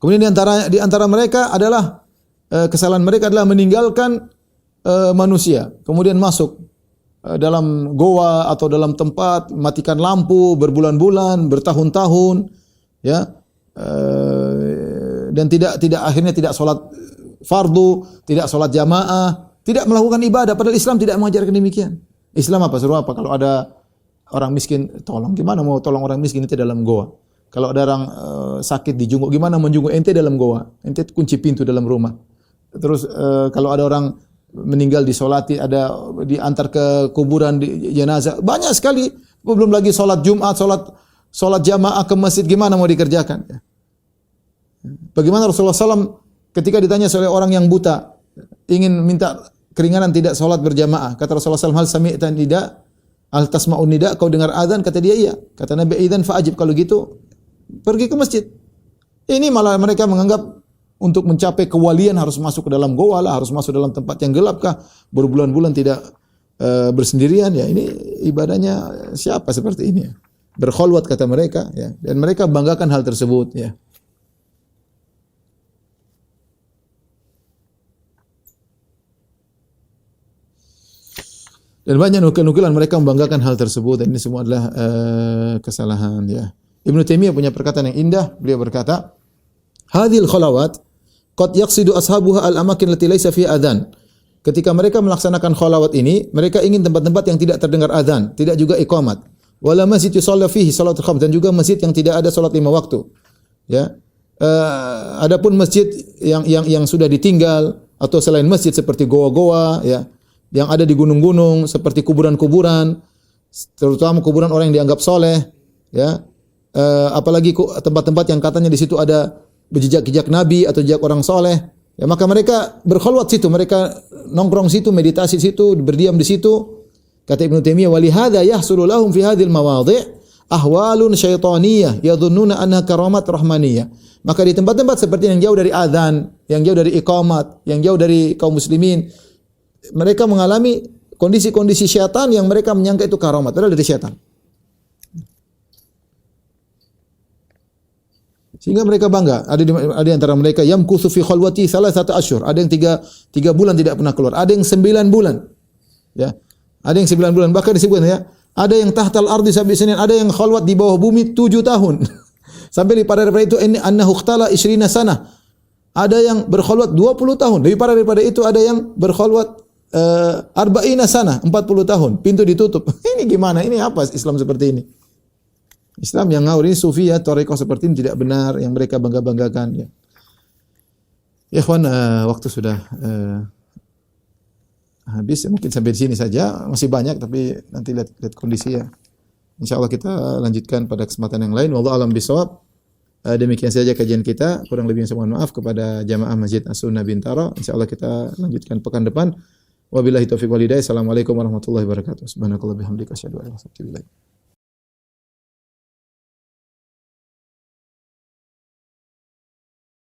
C: Kemudian di antara mereka adalah kesalahan mereka adalah meninggalkan manusia, kemudian masuk dalam goa atau dalam tempat, matikan lampu berbulan-bulan, bertahun-tahun, ya, dan akhirnya tidak sholat fardu, tidak sholat jamaah, tidak melakukan ibadah. Padahal Islam tidak mengajarkan demikian. Islam apa? Suruh apa? Kalau ada orang miskin, tolong. Gimana mau tolong orang miskin itu dalam goa? Kalau ada orang sakit dijunguk, gimana menjunguk ente dalam goa? Ente kunci pintu dalam rumah. Terus kalau ada orang meninggal disolati, ada diantar ke kuburan di jenazah, banyak sekali. Belum lagi sholat Jumat, sholat jamaah ke masjid, gimana mau dikerjakan? Bagaimana Rasulullah SAW ketika ditanya oleh orang yang buta, ingin minta keringanan tidak sholat berjamaah, kata Rasulullah SAW, hal sami'tan nida, al tasma'un nida, kau dengar azan? Kata dia iya. Kata Nabi, idzan fa'ajib, kalau gitu pergi ke masjid. Ini malah mereka menganggap untuk mencapai kewalian harus masuk ke dalam goa lah, harus masuk dalam tempat yang gelap kah, berbulan-bulan tidak bersendirian ya. Ini ibadahnya siapa seperti ini ya? Berkholwat kata mereka ya, dan mereka banggakan hal tersebut ya. Dan banyak nukil-nukilan mereka membanggakan hal tersebut, dan ini semua adalah kesalahan ya. Ibnu Taimiyah punya perkataan yang indah, beliau berkata, hadhil khalawat qad yaqsidu ashabuha al-amakin allati laysa fiha adzan. Ketika mereka melaksanakan khalawat ini, mereka ingin tempat-tempat yang tidak terdengar azan, tidak juga iqamat. wala masjid yusalla fihi salatul khams, dan juga masjid yang tidak ada salat 5 waktu. Ya. Adapun masjid yang sudah ditinggal atau selain masjid seperti goa-goa, ya, yang ada di gunung-gunung seperti kuburan-kuburan, terutama kuburan orang yang dianggap soleh, ya. Apalagi tempat-tempat yang katanya di situ ada jejak-jejak Nabi atau jejak orang soleh, ya, maka mereka berkhulwat situ, mereka nongkrong situ, meditasi situ, berdiam di situ. Kata Ibnu Taimiyah, "Walihada yahsulu lahum fi hadhil mawadhi' ahwalun syaitaniyah yadhunnuna anha karamat rahmaniyah." Maka di tempat-tempat seperti yang jauh dari azan, yang jauh dari iqamat, yang jauh dari kaum muslimin, mereka mengalami kondisi-kondisi syaitan yang mereka menyangka itu karamat, padahal dari syaitan. Sehingga mereka bangga. Ada di antara mereka yamkuthu fi khalwati salasata asyhur. Ada yang 3 bulan tidak pernah keluar. Ada yang 9 bulan. Ya. Ada yang 9 bulan. Bahkan disebutkan, ya, ada yang tahtal ardi sab'i sinin, ada yang khalwat di bawah bumi 7 tahun. Sampai pada itu ini annahu ikhtala 20 sana. Ada yang berkhalwat 20 tahun. Lebih parah daripada itu ada yang berkhalwat 40 sana, 40 tahun. Pintu ditutup. Ini gimana? Ini apa Islam seperti ini? Islam yang ngawur ini sufi, ya, tarekat seperti ini tidak benar yang mereka bangga-banggakan, ya. Ya ikhwan, waktu sudah habis, mungkin sampai di sini saja. Masih banyak tapi nanti lihat kondisi, ya. Insyaallah kita lanjutkan pada kesempatan yang lain. Wallahu a'lam bishawab. Demikian saja kajian kita. Kurang lebihnya saya mohon maaf kepada jamaah Masjid As-Sunnah Bintaro. Insyaallah kita lanjutkan pekan depan. Wabillahi taufiq wal hidayah. Assalamualaikum warahmatullahi wabarakatuh. Subhanakallah bihamdika asyhadu an la ilaha illa anta astaghfiruka wa atubu ilaik.